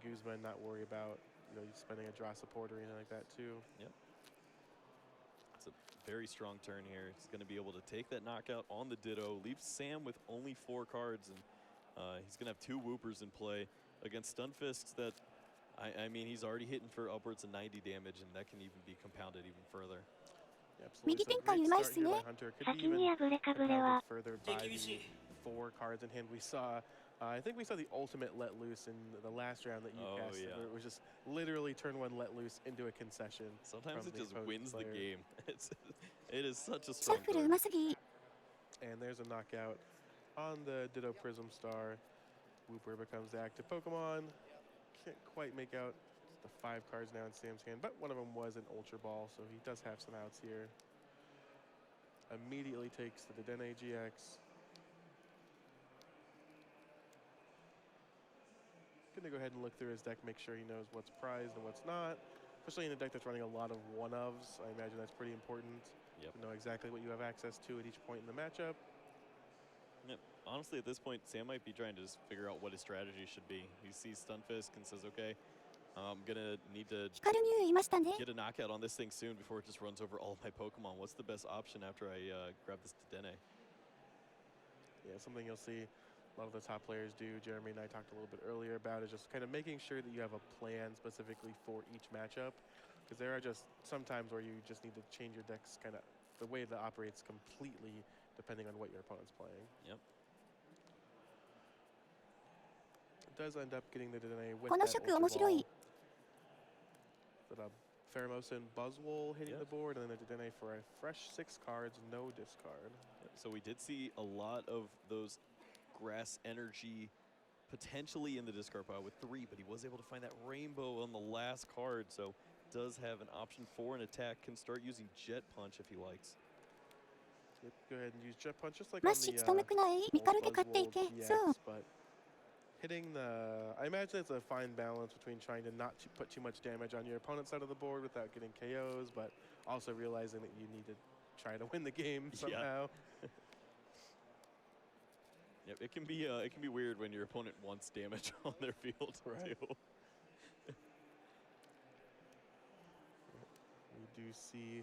Guzma and not worry about spending a draw support or anything like that too. Yep. It's a very strong turn here. He's going to be able to take that knockout on the Ditto, leaves Sam with only 4 cards, and he's going to have 2 Whoopers in play against Stunfisks that, I mean, he's already hitting for upwards of 90 damage, and that can even be compounded even further. Absolutely. So great start here by Hunter. Could be even compounded further by the 4 cards in hand. We saw, I think we saw the ultimate let loose in the last round that you cast, where it was just literally turn 1 let loose into a concession. Sometimes it just wins the game. It is such a strong card. And there's a knockout on the Ditto Prism Star. Whooper becomes the active Pokemon. Can't quite make out the 5 cards now in Sam's hand, but one of them was an Ultra Ball, so he does have some outs here. Immediately takes the Dedenne GX. Gonna go ahead and look through his deck, make sure he knows what's prized and what's not. Especially in a deck that's running a lot of one-ofs, I imagine that's pretty important. Yep. To know exactly what you have access to at each point in the matchup. Yep. Honestly, at this point, Sam might be trying to just figure out what his strategy should be. He sees Stunfisk and says, okay, I'm gonna need to get a knockout on this thing soon before it just runs over all of my Pokemon. What's the best option after I grab this Dedenne? Yeah, something you'll see a lot of the top players do. Jeremy and I talked a little bit earlier about is just kind of making sure that you have a plan specifically for each matchup. Because there are just some times where you just need to change your decks kind of the way that operates completely depending on what your opponent's playing. Yep. It does end up getting the Dedenne with that Ultra Ball. But Pheromosa and Buzzwole hitting the board, and then the Dedenne for a fresh 6 cards, no discard. Yep. So we did see a lot of those grass energy potentially in the discard pile with 3, but he was able to find that rainbow on the last card, so does have an option for an attack, can start using Jet Punch if he likes. Yep, go ahead and use Jet Punch just like on the Buzzwole DX, but hitting the, I imagine it's a fine balance between trying to not put too much damage on your opponent's side of the board without getting KOs, but also realizing that you need to try to win the game somehow. Yep, it can be weird when your opponent wants damage on their field too. We do see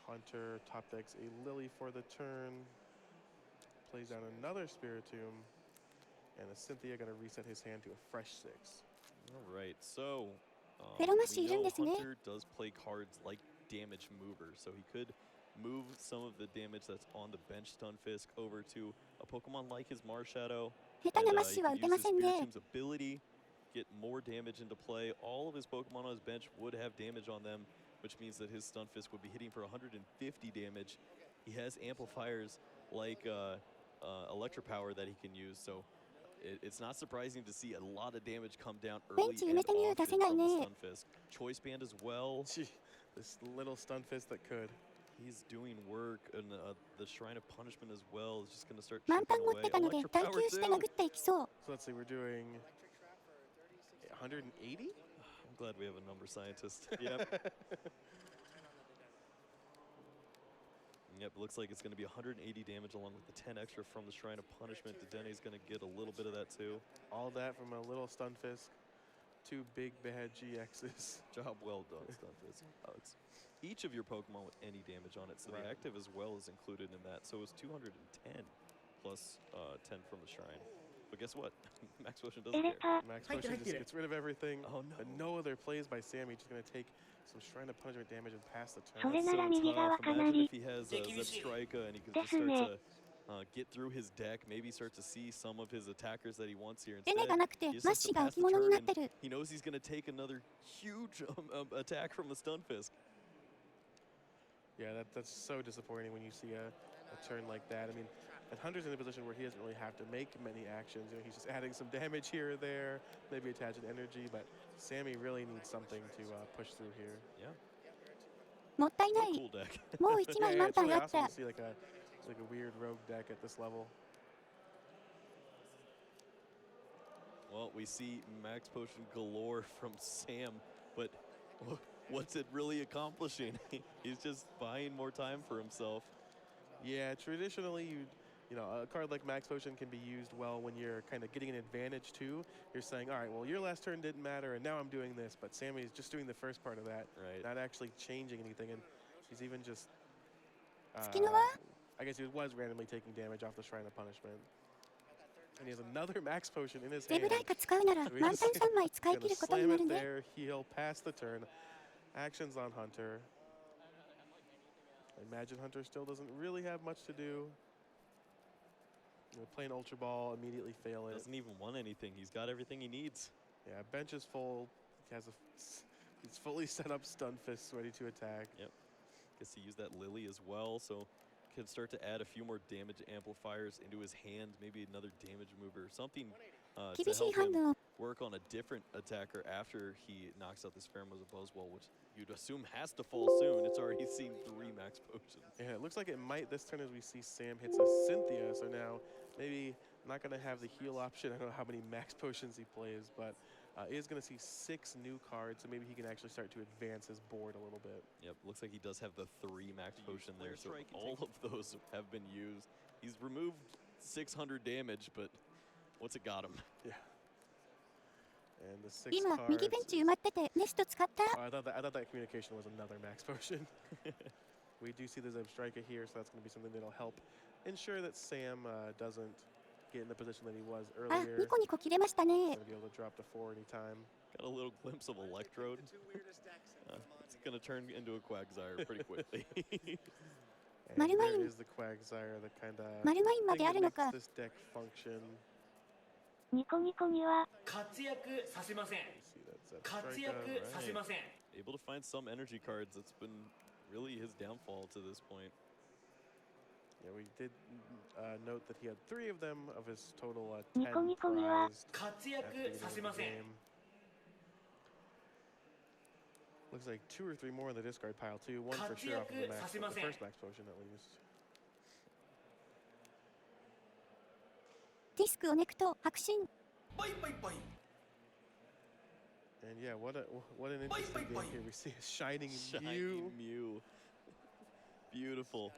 Hunter top decks a Lily for the turn, plays down another Spiritomb, and a Cynthia going to reset his hand to a fresh 6. All right, so we know Hunter does play cards like Damage Mover, so he could move some of the damage that's on the bench Stunfisk over to a Pokemon like his Marshadow. He can use his Spiritomb's ability, get more damage into play. All of his Pokemon on his bench would have damage on them, which means that his Stunfisk would be hitting for 150 damage. He has amplifiers like Electropower that he can use, so it's not surprising to see a lot of damage come down early and often from the Stunfisk. Choice Band as well. This little Stunfisk that could. He's doing work, and the Shrine of Punishment as well is just going to start chipping away. Electropower too. So let's see, we're doing 180? I'm glad we have a number scientist. Yep. Yep, looks like it's going to be 180 damage along with the 10 extra from the Shrine of Punishment. Dedenne's going to get a little bit of that too. All that from a little Stunfisk. 2 big behead GXs. Job well done, Stunfisk. Each of your Pokemon with any damage on it, so the active as well is included in that. So it's 210 plus 10 from the Shrine. But guess what? Max Potion doesn't care. Max Potion just gets rid of everything. Oh no. And no other plays by Sammy. Just going to take some Shrine of Punishment damage and pass the turn. That's so tough. Imagine if he has a Zebstrika and he can just start to get through his deck, maybe start to see some of his attackers that he wants here. Instead, エネがなくてマッ he just シ has が to 置 pass the 物に turn, なっ and てる。 he knows he's going to take another huge attack from the Stunfisk. Yeah, that's so disappointing when you see a turn like that. I mean, and Hunter's in a position where he doesn't really have to make many actions. You know, he's just adding some damage here or there, maybe attaching energy, but Sammy really needs something to push through here. Yeah. もったいな What a い。 cool deck. もう1枚 Yeah, 満 it's タン really あっ awesome た to。see like a weird rogue deck at this level. Well, we see Max Potion galore from Sam, but what's it really accomplishing? He's just buying more time for himself. Yeah, traditionally, you know, a card like Max Potion can be used well when you're kind of getting an advantage too. You're saying, all right, well, your last turn didn't matter, and now I'm doing this. But Sammy's just doing the first part of that, Right. not actually changing anything. And he's even just, 月の輪 I guess he was randomly taking damage off the Shrine of Punishment. And he has another Max Potion in his デ hand. ブライカ使うなら So 満 he's タン just 3枚使い gonna 切ることに slam な it るね。 there. He'll pass the turn. Actions on Hunter. I imagine Hunter still doesn't really have much to do. You know, playing Ultra Ball, immediately fail it. Doesn't even want anything. He's got everything he needs. Yeah, bench is full. He has he's fully set up stun fists ready to attack. Yep. Guess he used that Lily as well, so can start to add a few more damage amplifiers into his hand, maybe another damage mover, something to 厳しい help ハン him ドを work on a different attacker after he knocks out this Pheromosa Buzzwell, which you'd assume has to fall soon. It's already seen 3 Max Potions. Yeah, it looks like it might this turn as we see Sam hits a Cynthia, so now maybe not going to have the heal option. I don't know how many Max Potions he plays, but is going to see 6 new cards, so maybe he can actually start to advance his board a little bit. Yep, looks like he does have the 3 Max Potion there, so all of those have been used. He's removed 600 damage, but what's it got him? Yeah. And the 6 今 cards. 右ベンチ埋まっててネスト使った Oh, I thought that communication was another Max Potion. We do see the Zeb Striker here, so that's going to be something that'll help ensure that Sam doesn't get in the position that he was あ、 earlier. ニコニコ切れましたね。 Going to be able to drop to 4 anytime. Got a little glimpse of Electrode. It's going to turn into a Quagsire pretty quickly. And Marumain. there is the Quagsire, the kind of マルマインま thing であ that るの makes か。 this deck function. ニコニコには 活躍させません You see that Zeb 活 Striker. 躍させません Able to find some energy cards. That's been really his downfall to this point. Yeah, we did note that he had 3 of them of his total 10 ニコニコには prized 活 at 躍 the beginning させ of ま the せん game. Looks like 2 or 3 more in the discard pile too. 1 for sure off of the, 活躍させません the first Max Potion at least. ディスクをネクト白心。バイバイバイ And yeah, what an interesting game here. We see a Shining Shiny Mew. Mew. Beautiful.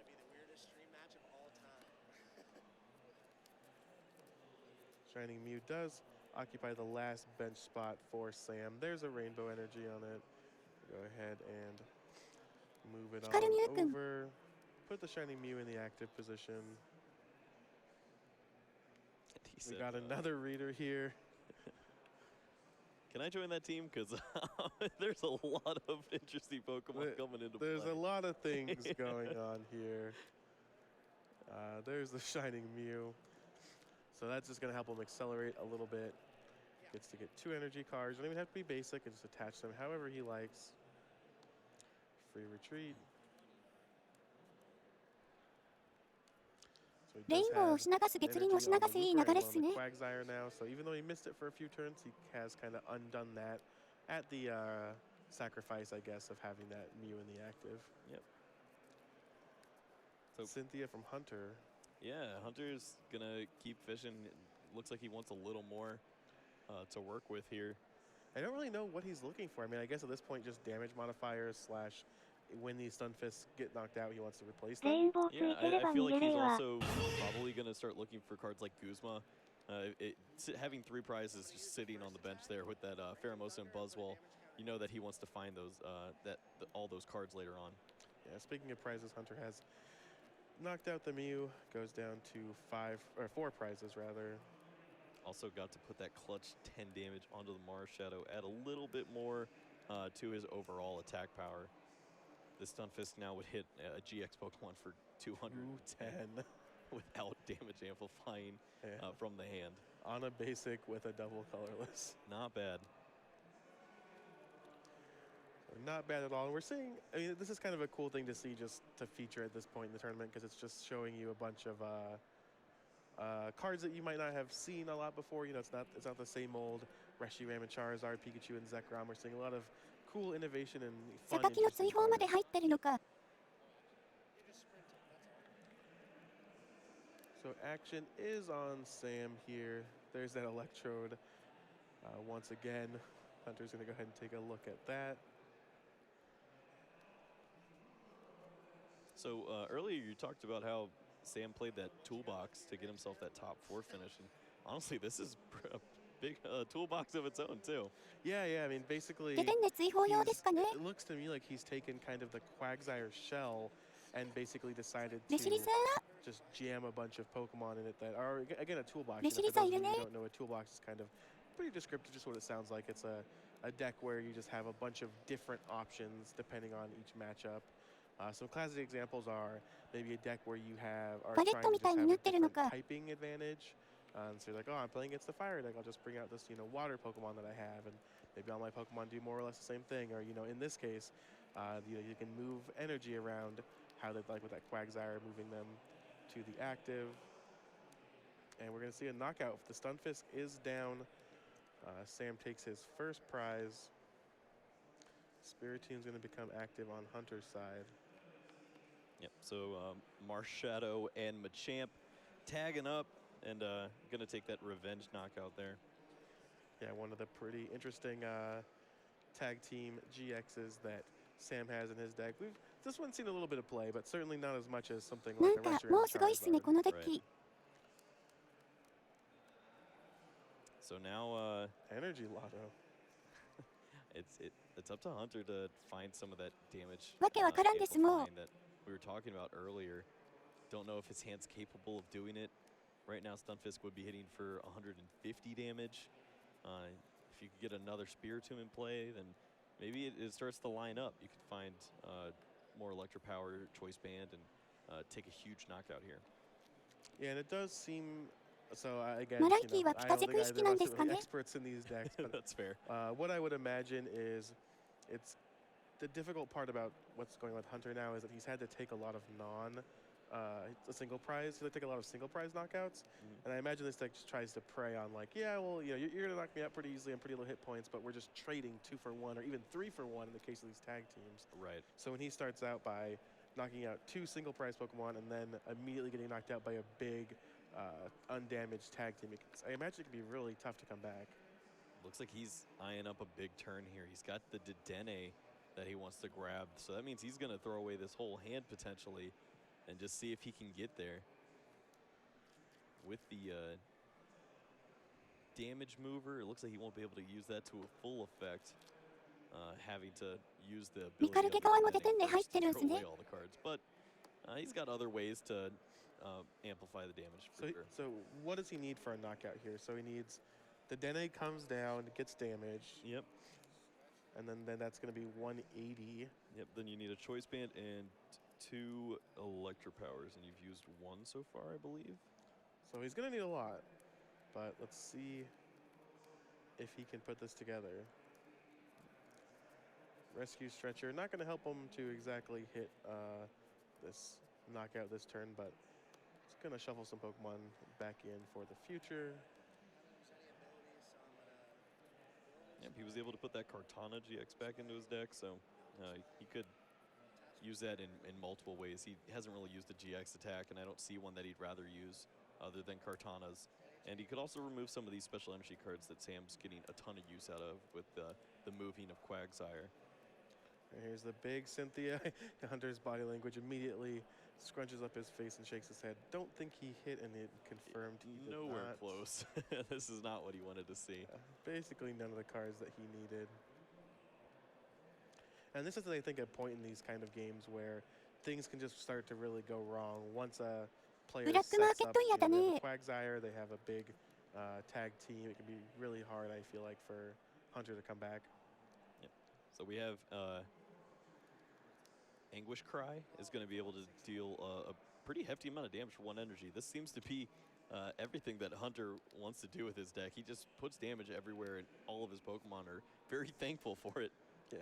Shining Mew does occupy the last bench spot for Sam. There's a rainbow energy on it. Go ahead and move it Hikaru Mew on kun. over. Put the Shining Mew in the active position. He We said, got another reader here. Can I join that team? Because there's a lot of interesting Pokemon coming into play. There's a lot of things going on here. There's the Shining Mew. So that's just going to help him accelerate a little bit. Gets to get 2 energy cards. Don't even have to be basic. And just attach them however he likes. Free retreat. So he レイ does ンボーを have 押し流す 月輪を押し energy on 流 the すいい Looper 流れ and っ on す the ね。 Quagsire now. So even though he missed it for a few turns, he has kind of undone that at the sacrifice, I guess, of having that Mew in the active. Yep. So Cynthia from Hunter. yeah, Hunter's gonna keep fishing. It looks like he wants a little more to work with here. I don't really know what he's looking for. I mean, I guess at this point, just damage modifiers slash when these stun fists get knocked out, he wants to replace レ them. インボーつ Yeah, いてれ I ば feel 逃 like げ he's れは also probably gonna start looking for cards like Guzma. Having 3 prizes just sitting on the bench there with that Pheromosa and Buzzwole, you know that he wants to find those all those cards later on. Yeah, speaking of prizes, Hunter has knocked out the Mew, goes down to 4 prizes rather. Also got to put that clutch 10 damage onto the Mars Shadow, add a little bit more to his overall attack power. The Stunfisk now would hit a GX Pokemon for 210. without damage amplifying from the hand. On a basic with a double colorless. Not bad. Not bad at all. And we're seeing, I mean, this is kind of a cool thing to see just to feature at this point in the tournament because it's just showing you a bunch of cards that you might not have seen a lot before. You know, it's not the same old Reshiram and Charizard, Pikachu and Zekrom. We're seeing a lot of cool innovation and fun. 榊の追放まで入ってるのか。 So action is on Sam here. There's that electrode. Once again, Hunter's going to go ahead and take a look at that. So earlier you talked about how Sam played that toolbox to get himself that top 4 finish. And honestly, this is a big toolbox of its own, too. Yeah, I mean, basically, ゲゲンで追放用ですかね。 it looks to me like he's taken kind of the Quagsire shell and basically decided to レシリサ just jam a bunch of Pokemon in it that are, again, a toolbox. Leshi You know, for those of you Lisa who don't know, a toolbox is kind of pretty descriptive, just what it sounds like. It's a deck where you just have a bunch of different options depending on each matchup. Some classic examples are maybe a deck where you are trying to just have a different typing advantage. So you're like, oh, I'm playing against the fire deck. I'll just bring out this, water Pokemon that I have, and maybe all my Pokemon do more or less the same thing. Or, in this case, you can move energy around how they'd like with that Quagsire, moving them to the active. And we're going to see a knockout. The Stunfisk is down. Sam takes his first prize. Spiritoon's going to become active on Hunter's side. Yep, so Marshadow and Machamp tagging up and going to take that revenge knockout there. Yeah, one of the pretty interesting tag team GXs that Sam has in his deck. This one's seen a little bit of play, but certainly not as much as something like the なん Reshiram かもうすごいっすね、このデッ Right. キ。 So now Energy Lotto. it's up to Hunter to find some of that damage わけわからんですもう。 amplifying that we were talking about earlier. Don't know if his hand's capable of doing it. Right now, Stunfisk would be hitting for 150 damage. If you could get another Spiritomb in play, then maybe it starts to line up. You could find more Electro Power, Choice Band, and take a huge knockout here. Yeah, and it does seem. So again, マライキーは I 北 don't 軸 think 意識なんですか I'm ね。 experts in these decks, but That's fair. what I would imagine is it's the difficult part about what's going on with Hunter now is that he's had to take a lot of a single prize. He'll take a lot of single prize knockouts, and I imagine this deck just tries to prey on like, yeah, well, you're gonna knock me out pretty easily on pretty low hit points, but we're just trading 2 for 1 or even 3 for 1 in the case of these tag teams. Right. So when he starts out by knocking out 2 single prize Pokemon and then immediately getting knocked out by a big undamaged tag team, I imagine it can be really tough to come back. Looks like he's eyeing up a big turn here. He's got the Dedenne that he wants to grab, so that means he's going to throw away this whole hand potentially and just see if he can get there. With the damage mover, it looks like he won't be able to use that to a full effect, having to use the ability ミカルゲ側も出てんで first 入ってるん to す throw ね away。all the cards. But he's got other ways to amplify the damage for sure. So what does he need for a knockout here? So he needs the Dene comes down, gets damaged. Yep. And then that's going to be 180. Yep, then you need a Choice Band and 2 Electro Powers, and you've used 1 so far, I believe. So he's going to need a lot. But let's see if he can put this together. Rescue Stretcher, not going to help him to exactly hit this knockout this turn, but it's going to shuffle some Pokemon back in for the future. Yep, he was able to put that Kartana GX back into his deck, so he could use that in multiple ways. He hasn't really used the GX attack, and I don't see one that he'd rather use other than Kartana's. And he could also remove some of these special energy cards that Sam's getting a ton of use out of with the moving of Quagsire. And here's the big Cynthia. Hunter's body language immediately scrunches up his face and shakes his head. Don't think he hit, and it confirmed he did Nowhere not. close. This is not what he wanted to see. Basically none of the cards that he needed. And this is, I think, a point in these kind of games where things can just start to really go wrong. Once a player sets up, they have a Quagsire, they have a big tag team, it can be really hard, I feel like, for Hunter to come back. Yep. So we have Anguish Cry is going to be able to deal a pretty hefty amount of damage for 1 energy. This seems to be everything that Hunter wants to do with his deck. He just puts damage everywhere, and all of his Pokemon are very thankful for it. Yeah.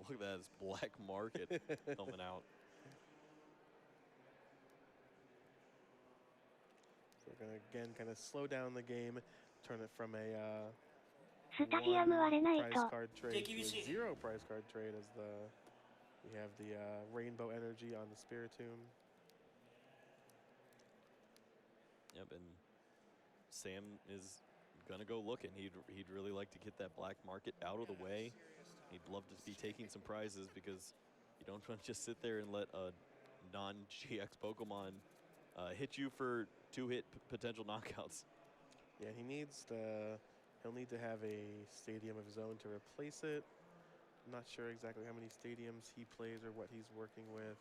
Look at that, this black market coming out. So we're going to, again, kind of slow down the game, turn it from a スタジアム割れない prize と。 card trade to a 0 prize card trade as we have the rainbow energy on the Spiritomb. Yep, and Sam is gonna go looking. He'd really like to get that black market out of the way. He'd love to be taking some prizes because you don't want to just sit there and let a non-GX Pokemon hit you for 2-hit potential knockouts. Yeah, he'll need to have a stadium of his own to replace it. I'm not sure exactly how many stadiums he plays or what he's working with.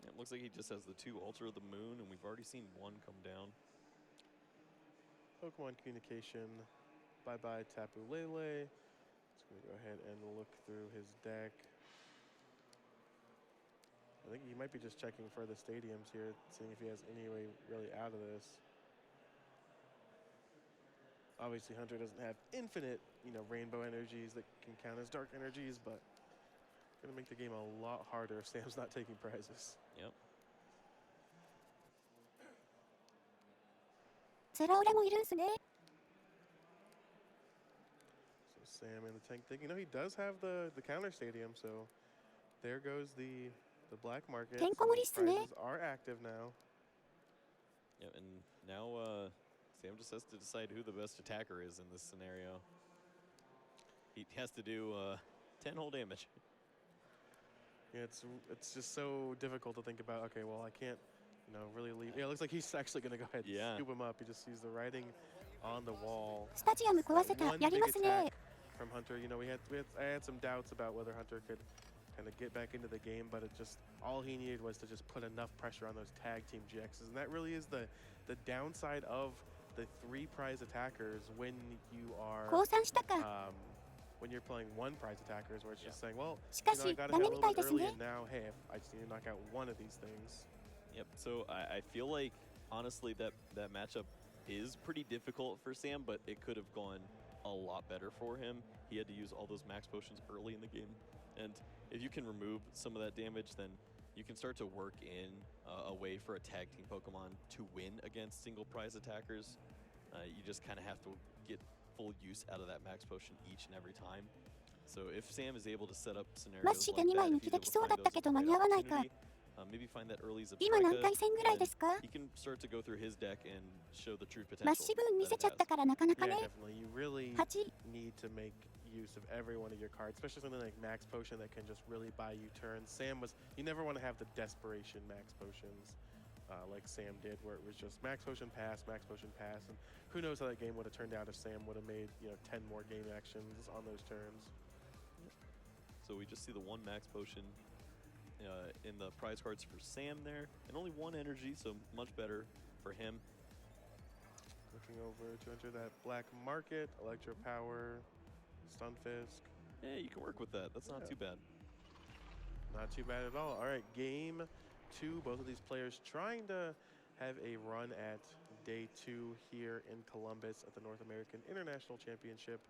It looks like he just has the 2 Altar of the Moon, and we've already seen 1 come down. Pokemon Communication, bye-bye Tapu Lele. Just going to go ahead and look through his deck. I think he might be just checking for the stadiums here, seeing if he has any way really out of this. Obviously, Hunter doesn't have infinite, rainbow energies that can count as dark energies, but going to make the game a lot harder if Sam's not taking prizes. Yep. セラオラもいるんすね。 So Sam in the tank thing. He does have the counter stadium, so there goes the black market. Tenko So muri these っすね。 prizes are active now. Yeah, and now Sam just has to decide who the best attacker is in this scenario. He has to do 10 whole damage. Yeah, it's just so difficult to think about. Okay, well, I can't, really leave. Yeah, it looks like he's actually going to go ahead and scoop him up. He just sees the writing on the wall. スタジアム壊せた。 One やり big ますね。 attack from Hunter. I had some doubts about whether Hunter could kind of get back into the game, but all he needed was to just put enough pressure on those tag team GXs, and that really is the downside of the 3 prize attackers when you are 降参したか。 when you're playing 1 prize attackers, where it's just saying, well, しかし、 I got ダ to メ hit a み little たい bit です early, ね。 and now, hey, I just need to knock out 1 of these things. Yep. So I feel like honestly that matchup is pretty difficult for Sam, but it could have gone a lot better for him. He had to use all those max potions early in the game, and if you can remove some of that damage, then you can start to work in a way for a tag team Pokemon to win against single prize attackers. You just kind of have to get full use out of that max potion each and every time. So if Sam is able to set up scenarios マッシ like ュで2 that, 枚 if 抜 he's き able でき to そうだ find った those け as ど the 間 right に合わないか。 opportunity, maybe find that early 今何回 Zabrika, 戦ぐらいですか？ he can start to go through his deck and show the true マッ potential シュ分見 that せ it ちゃった has. からなかなか Yeah, ね。 definitely. You really 8。 need to make use of every one of your cards, especially something like Max Potion that can just really buy you turns. You never want to have the desperation Max Potions like Sam did, where it was just Max Potion pass, and who knows how that game would have turned out if Sam would have made 10 more game actions on those turns. So we just see the 1 max potion in the prize cards for Sam there, and only 1 energy, so much better for him. Looking over to enter that black market, Electro Power, Stunfisk. Yeah, you can work with that. That's not too bad. Not too bad at all. All right, game 2. Both of these players trying to have a run at day 2 here in Columbus at the North American International Championship.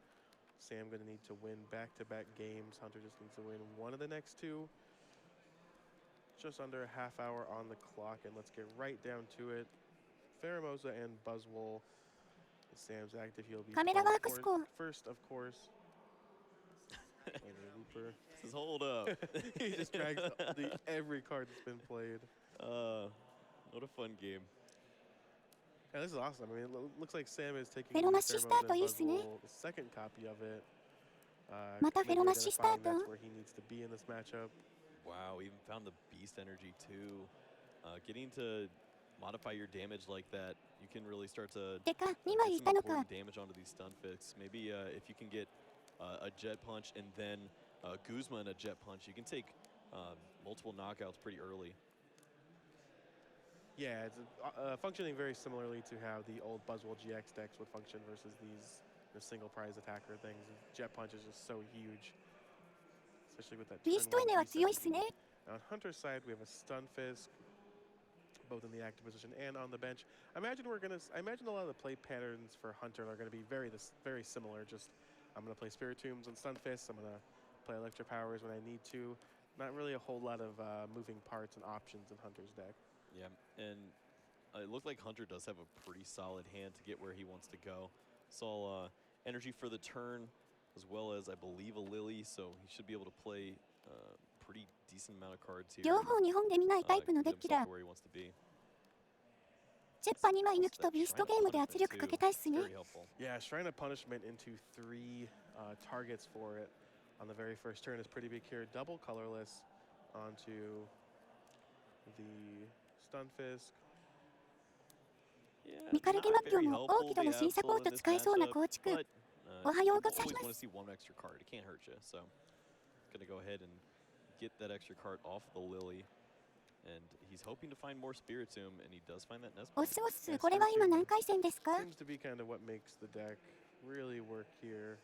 Sam going to need to win back-to-back games. Hunter just needs to win 1 of the next 2. Just under a half hour on the clock, and let's get right down to it. Pheromosa and Buzzwole. If Sam's active, he'll be first, of course. Looper. Says, hold up. He just drags every card that's been played. What a fun game. Yeah, this is awesome. I mean, it looks like Sam is taking フェロマッシュスタートいいっすね。 the second copy of it. またフェロマッシュスタート。 That's where he needs to be in this matchup. Wow, even found the beast energy too. Getting to modify your damage like that, you can really start to てか、2 get 枚い some たのか。 important damage onto these stun fits. Maybe if you can get a jet punch and then Guzma and a jet punch, you can take multiple knockouts pretty early. Yeah, it's functioning very similarly to how the old Buzzwole GX decks would function versus these single prize attacker things. Jet punch is just so huge, especially with that. ビーストエネは強いっすね。 On Hunter's side, we have a Stunfisk, both in the active position and on the bench. I imagine a lot of the play patterns for Hunter are going to be very similar. Just I'm going to play Spirit Tombs and Stun Fists. I'm going to play Electro Powers when I need to. Not really a whole lot of moving parts and options in Hunter's deck. Yeah, and it looked like Hunter does have a pretty solid hand to get where he wants to go. Saw energy for the turn, as well as I believe a Lily, so he should be able to play pretty decent amount of cards here. 両方日本で見ないタイプのデッキだ。 where he wants to be. チェッパ2枚抜きとビーストゲームで圧力かけたいっすね。 Yeah, Shrine of Punishment into 3 targets for it on the very first turn is pretty big here. Double colorless onto the Stun Fist. ミカルゲマッキョも大木戸の新サポート使えそうな構築。おはようございます。 One extra card. It can't hurt you. So, gonna go ahead and get that extra card off the Lily. And he's hoping to find more Spirit Tomb, and he does find that Nest. オスオス、これは今何回戦ですか？ Seems to be kind of what makes the deck really work here.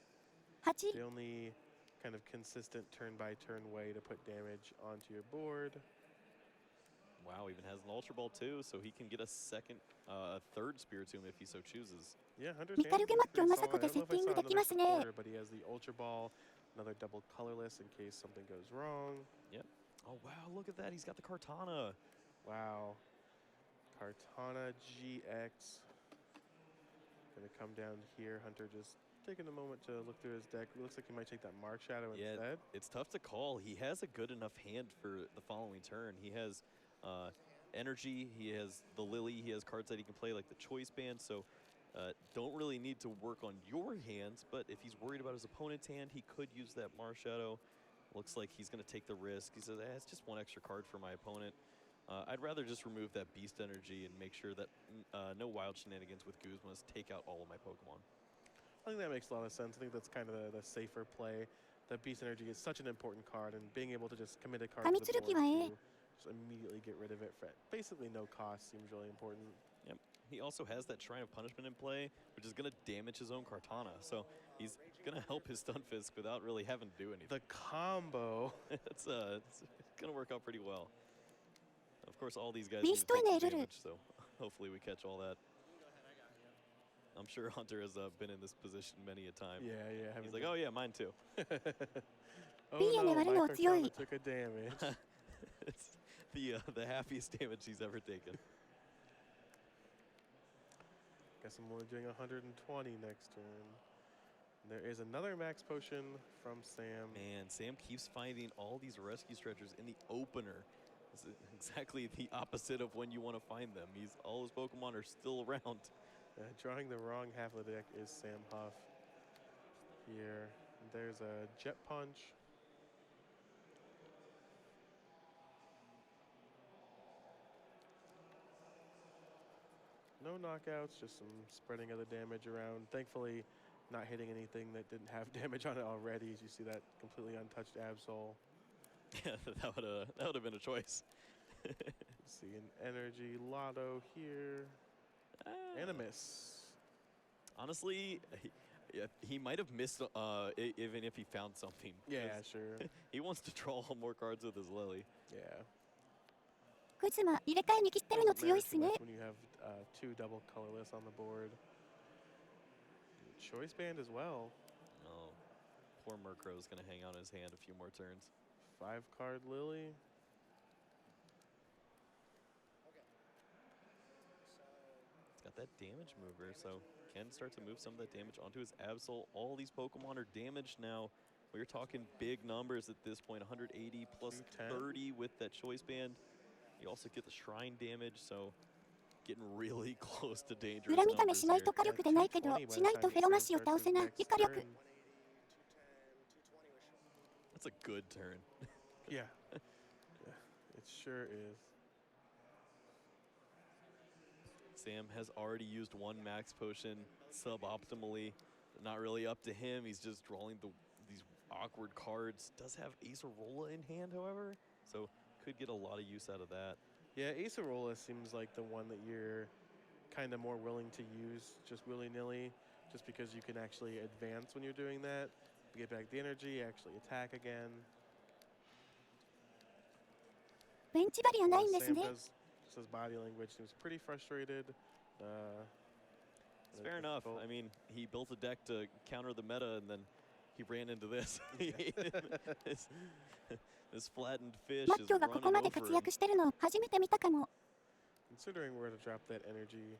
8。 The only kind of consistent turn-by-turn way to put damage onto your board. Wow, even has an Ultra Ball too, so he can get a third Spirit Tomb if he so chooses. Yeah, 100 ミカルゲマッキョまさこでセッティングできますね。 But he has the Ultra Ball, another double colorless in case something goes wrong. Yep. Oh wow, look at that! He's got the Kartana. Wow. Kartana GX. Gonna come down here. Hunter just taking a moment to look through his deck. It looks like he might take that Mark Shadow instead. It's tough to call. He has a good enough hand for the following turn. He has energy, he has the Lily, he has cards that he can play like the Choice Band, so don't really need to work on your hands, but if he's worried about his opponent's hand, he could use that Mar Shadow. Looks like he's going to take the risk. He says, it's just one extra card for my opponent. I'd rather just remove that Beast Energy and make sure that no wild shenanigans with Guzmas take out all of my Pokemon. I think that makes a lot of sense. I think that's kind of the safer play. That Beast Energy is such an important card, and being able to just commit a card to the board to just immediately get rid of it for basically no cost seems really important. Yep. He also has that Shrine of Punishment in play, which is going to damage his own Kartana. So he's going to help his Stun Fist without really having to do anything. The combo. it's going to work out pretty well. Of course, all these guys need to take damage, so hopefully we catch all that. I'm sure Hunter has been in this position many a time. Yeah. He's like, oh yeah, mine too. Oh no, my Kartana took a damage. It's the happiest damage he's ever taken. Guess I'm only doing 120 next turn. There is another max potion from Sam. Man, Sam keeps finding all these rescue stretchers in the opener. It's exactly the opposite of when you want to find them. All his Pokemon are still around. Drawing the wrong half of the deck is Sam Huff. Here, there's a Jet Punch. No knockouts, just some spreading of the damage around. Thankfully, not hitting anything that didn't have damage on it already. As you see that completely untouched Absol. Yeah, that would have been a choice. See an Energy Lotto here. And a miss. Honestly, he might have missed even if he found something. Yeah, sure. He wants to draw more cards with his Lily. Yeah. クズマ入れ替えに切ってるの強いっすね。 When you have 2 double colorless on the board. Choice Band as well. Oh, poor Murkrow is going to hang on his hand a few more turns. 5-card Lily. It's got that damage mover, so can start to move some of that damage onto his Absol. All these Pokemon are damaged now. We're talking big numbers at this point. 180 plus 30 with that Choice Band. You also get the Shrine damage, so getting really close to dangerous 裏見た目しないと火力でないけど、しないとフェロマシを倒せない。火力。 That's a good turn. Yeah. It sure is. Sam has already used one max potion suboptimally. Not really up to him. He's just drawing these awkward cards. Does have Acerola in hand, however, so could get a lot of use out of that. Yeah, Acerola seems like the one that you're kind of more willing to use just willy-nilly, just because you can actually advance when you're doing that. Get back the energy, actually attack again. ベンチバリアないんですね。Just his body language seems pretty frustrated. It's fair enough. I mean, he built a deck to counter the meta, and then he ran into this. This flattened fish is running over him. Considering where to drop that energy.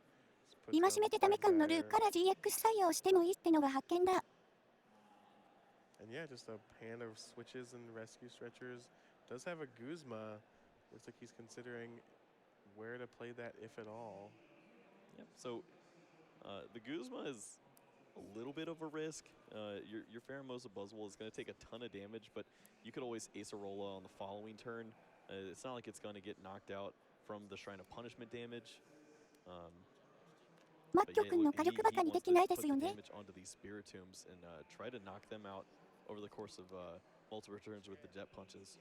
戒めてダメ感のルーから GX 採用してもいいってのが発見だ。And yeah, just a hand of switches and rescue stretchers. Does have a Guzma. Looks like he's considering where to play that, if at all. Yep. So the Guzma is a little bit of a risk. Your Pheromosa Buzzwole is going to take a ton of damage, but you could always Acerola on the following turn. It's not like it's going to get knocked out from the Shrine of Punishment damage. マッキョ君の火力バカにできないですよね。Damage onto these Spiritombs and try to knock them out over the course of multiple turns with the jet punches.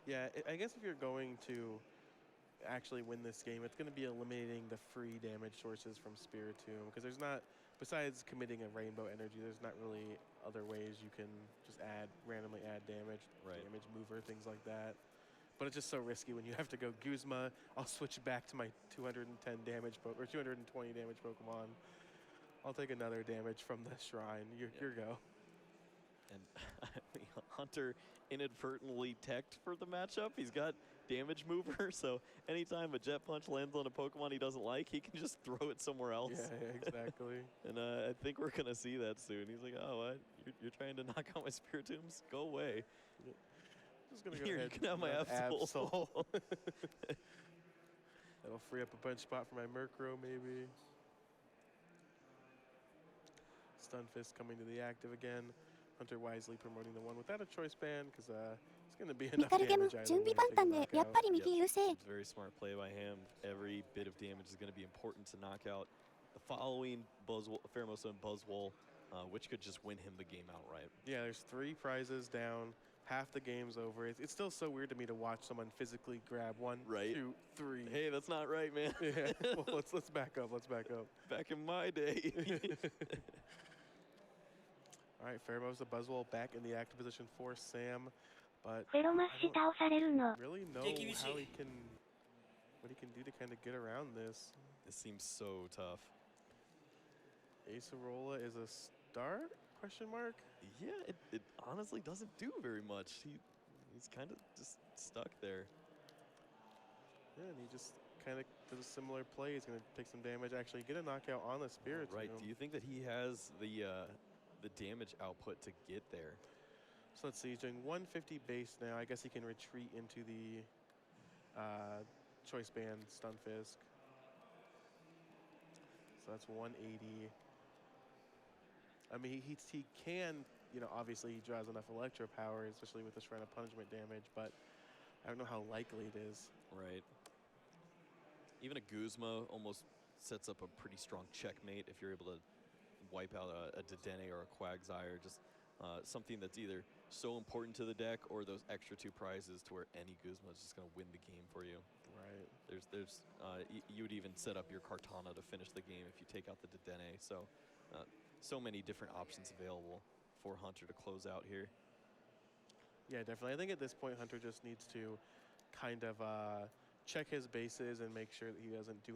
Yeah, I guess if you're going to actually win this game, it's going to be eliminating the free damage sources from Spiritomb, because there's not, besides committing a Rainbow Energy, there's not really other ways you can just randomly add damage, damage mover, things like that. But it's just so risky when you have to go Guzma. I'll switch back to my 210 damage or 220 damage Pokemon. I'll take another damage from the shrine. Your go. And Hunter inadvertently teched for the matchup. He's got damage mover, so anytime a jet punch lands on a Pokemon he doesn't like, he can just throw it somewhere else. Yeah, exactly. And I think we're gonna see that soon. He's like, oh, what? You're trying to knock out my Spiritombs? Go away. Just gonna go Here, ahead you can have my Absol. That'll free up a bench spot for my Murkrow, maybe. Stunfisk coming to the active again. Hunter wisely promoting the one without a choice band, because it's going to be enough damage. Very smart play by him. Every bit of damage is going to be important to knock out the following Pheromosa and Buzzwole, which could just win him the game outright. Yeah, there's 3 prizes down. Half the game's over. It's still so weird to me to watch someone physically grab 1, 2, 3. Hey, that's not right, man. Yeah. Well, let's back up. Let's back up. Back in my day. All right, Pheromosa Buzzwole back in the active position for Sam, but I don't really know how he can, what he can do to kind of get around this. This seems so tough. Acerola is a start? Question mark? Yeah, it honestly doesn't do very much. He's kind of just stuck there. Yeah, and he just kind of does a similar play. He's going to take some damage, actually get a knockout on the Spirit. Right. Do you think that he has the damage output to get there? So let's see. He's doing 150 base now. I guess he can retreat into the choice band Stunfisk. So that's 180. I mean, he can, you know, obviously he draws enough Electro power, especially with the Shrine of Punishment damage, but I don't know how likely it is. Right. Even a Guzma almost sets up a pretty strong checkmate if you're able to wipe out a Dedenne or a Quagsire. Just something that's either so important to the deck or those extra 2 prizes to where any Guzma is just going to win the game for you. Right. You would even set up your Kartana to finish the game if you take out the Dedenne. So many different options available for Hunter to close out here. Yeah, definitely. I think at this point, Hunter just needs to kind of check his bases and make sure that he doesn't do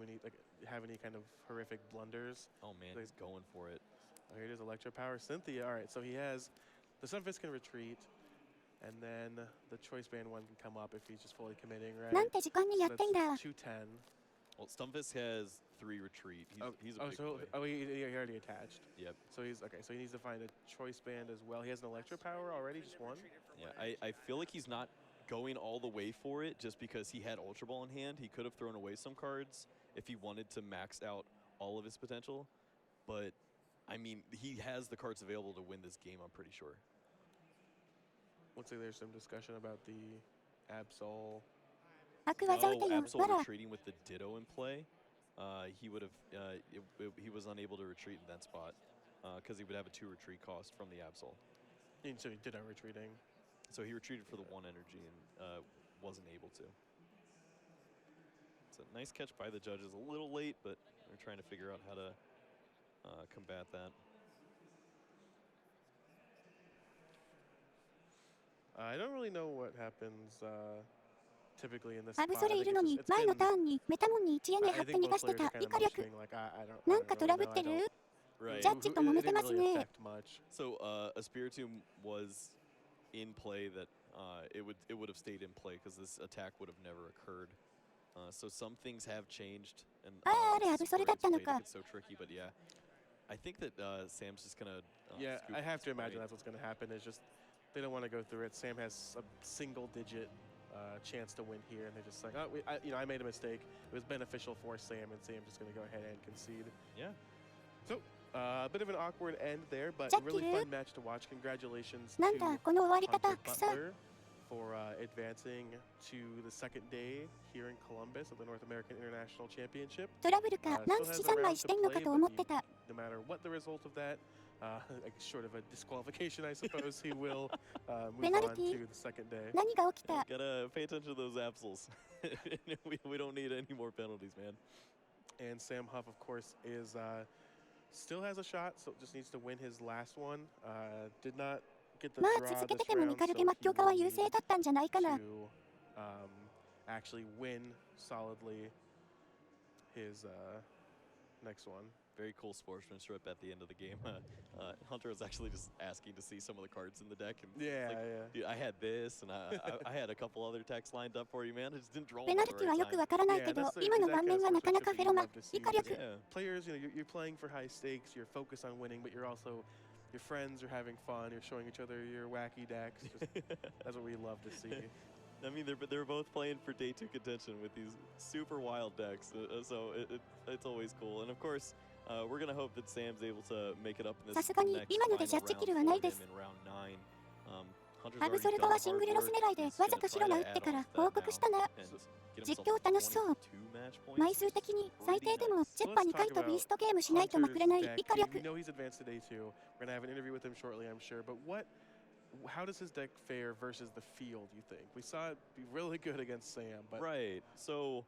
have any kind of horrific blunders. Oh man, he's going for it. Oh, here it is, Electro Power. Cynthia. All right, so he has the Sunfist can retreat, and then the choice band one can come up if he's just fully committing, right? So that's 210. Well, Stunfisk has 3 retreat. He's a big play. Oh, he already attached. Yep. So he's okay. So he needs to find a choice band as well. He has an Electro Power already, just 1. Yeah, I feel like he's not going all the way for it just because he had Ultra Ball in hand. He could have thrown away some cards if he wanted to max out all of his potential. But, I mean, he has the cards available to win this game, I'm pretty sure. Looks like there's some discussion about the Absol. Absol retreating with the Ditto in play. He would have, he was unable to retreat in that spot because he would have a 2 retreat cost from the Absol. And so he Ditto retreating. So he retreated for the 1 energy and wasn't able to. It's a nice catch by the judges. A little late, but they're trying to figure out how to combat that. I don't really know what happens アブソレいるのに前のターンにメタモンに1エネ張って逃がしてたイカ略。なんかトラブってる？ジャッジと揉めてますね。So a Spiritomb was in play that it would have stayed in play because this attack would have never occurred. So some things have changed and it's so tricky, but yeah. I think that Sam's just gonna. Yeah, I have to imagine that's what's gonna happen. Is just they don't want to go through it. Sam has a single-digit chance to win here, and they're just like, oh, I made a mistake. It was beneficial for Sam, and Sam's just gonna go ahead and concede. Yeah. So a bit of an awkward end there, but a really fun match to watch. Congratulations to Hunter Butler for advancing to the second day here in Columbus of the North American International Championship. トラブルか、何七三昧してんのかと思ってた。No matter what the result of that, short of a disqualification, I suppose, he will move on to the second day. 何が起きた？ Gotta pay attention to those absols. we don't need any more penalties, man. And Sam Huff, of course, is still has a shot, so just needs to win his last one. Did not get the ま draw あ続け this ててもミ round, カル so ゲマッキョカは優勢だったんじゃないかな。 to actually win solidly his next one. Very cool sportsmanship at the end of the game. Hunter was actually just asking to see some of the cards in the deck. And Yeah, like, yeah. Dude, I had this, and I had a couple other decks lined up for you, man. I just didn't draw ペ them ナ at ル the ティは right よく time. わからないけど、今の盤面はなかなかフェロマ。イカ略。Yeah. Players, you're playing for high stakes. You're focused on winning, but you're also your friends are having fun. You're showing each other your wacky decks. Just, that's what we love to see. I mean, they're both playing for day 2 contention with these super wild decks, so it's always cool. And of course, we're gonna hope that Sam's able to make it up in this さすがに next 今ので final ジャッジ round キルは for ない him です。 in round 9. Hunter's アブ already ソル done トは the シング hard ルロス work. 狙いで He's わざ gonna と白 try が to 打って add から off that 報告したな。 now and get 実 himself 況楽しそう。 22 match points, 枚数 which is 的に最低で pretty も nice. チェッパ2回とビーストゲームしないとまくれないイカ We 略。 know he's advanced to day 2. We're gonna have an interview with him shortly, I'm sure. But how does his deck fare versus the field, you think? We saw it be really good against Sam, but Right. So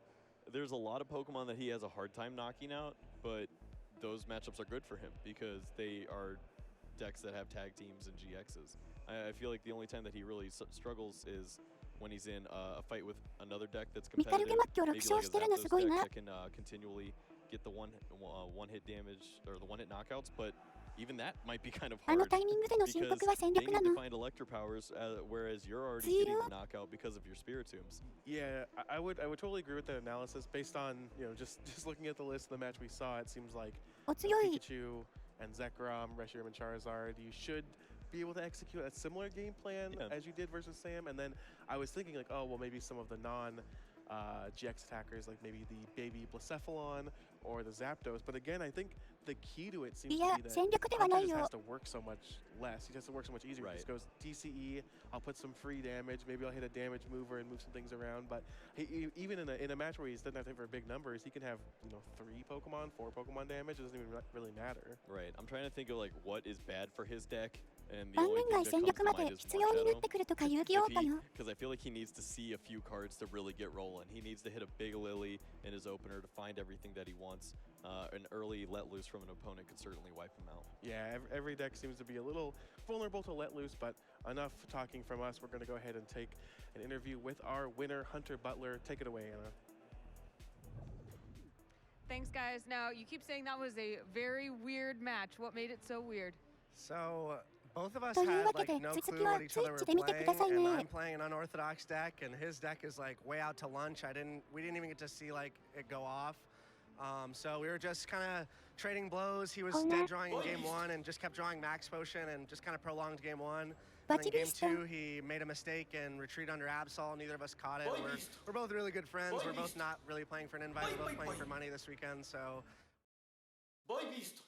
there's a lot of Pokemon that he has a hard time knocking out, but those matchups are good for him because they are decks that have tag teams and GXs. I feel like the only time that he really struggles is when he's in a fight with another deck that's ミカル competitive. ゲマッキョ Maybe 6 like 勝 a してるのす Zapdos ごい deck な。 that can continually get the one hit damage or the one hit knockouts, but even that might be kind of あの hard タイミングでの申 because 告は戦 they 略な need to の。 find Electro powers, whereas you're already 強い getting よ。 the knockout because of your Spiritombs. yeah, I would totally agree with that analysis based on just looking at the list of the match we saw. It seems like お強い。 Pikachu and Zekrom, Reshiram and Charizard, you should be able to execute a similar game plan as you did versus Sam. And then I was thinking like, oh, well, maybe some of the GX attackers, like maybe the baby Blacephalon or the Zapdos. But again, I think the key to it seems い to や be that 戦略ではな Hunter い just よ has。to work so much less. He has to work so much easier. He just goes DCE, I'll put some free damage, maybe I'll hit a damage mover and move some things around. But even in a match where he doesn't have to hit for big numbers, he can have 3 Pokemon, 4 Pokemon damage. It doesn't even really matter. Right. I'm trying to think of like what is bad for his deck. And the 盤 only 面 thing 外 that 戦 comes 略 to ま mind で is 必要に More なってくるとか遊戯王かよ。 because I feel like he needs to see a few cards to really get rolling. He needs to hit a big Lily in his opener to find everything that he wants. An early let loose from an opponent could certainly wipe him out. Yeah, every deck seems to be a little vulnerable to let loose, but enough talking from us. We're going to go ahead and take an interview with our winner, Hunter Butler. Take it away, Anna. Thanks, guys. Now, you keep saying that was a very weird match. What made it so weird? So, both of us という had わけ like で no 続き clue は what each ツイ other ッ were チで見てください playing, and ね。 I'm playing an unorthodox deck, and his deck is like way out to lunch. We didn't even get to see like it go off. So we were just kind of trading blows. He was dead drawing in game 1 and just kept drawing max potion and just kind of prolonged game 1. And then game 2, he made a mistake and retreated under Absol. Neither of us caught it. We're both really good friends. We're both not really playing for an invite. We're both playing for money this weekend. So. Boy Beast.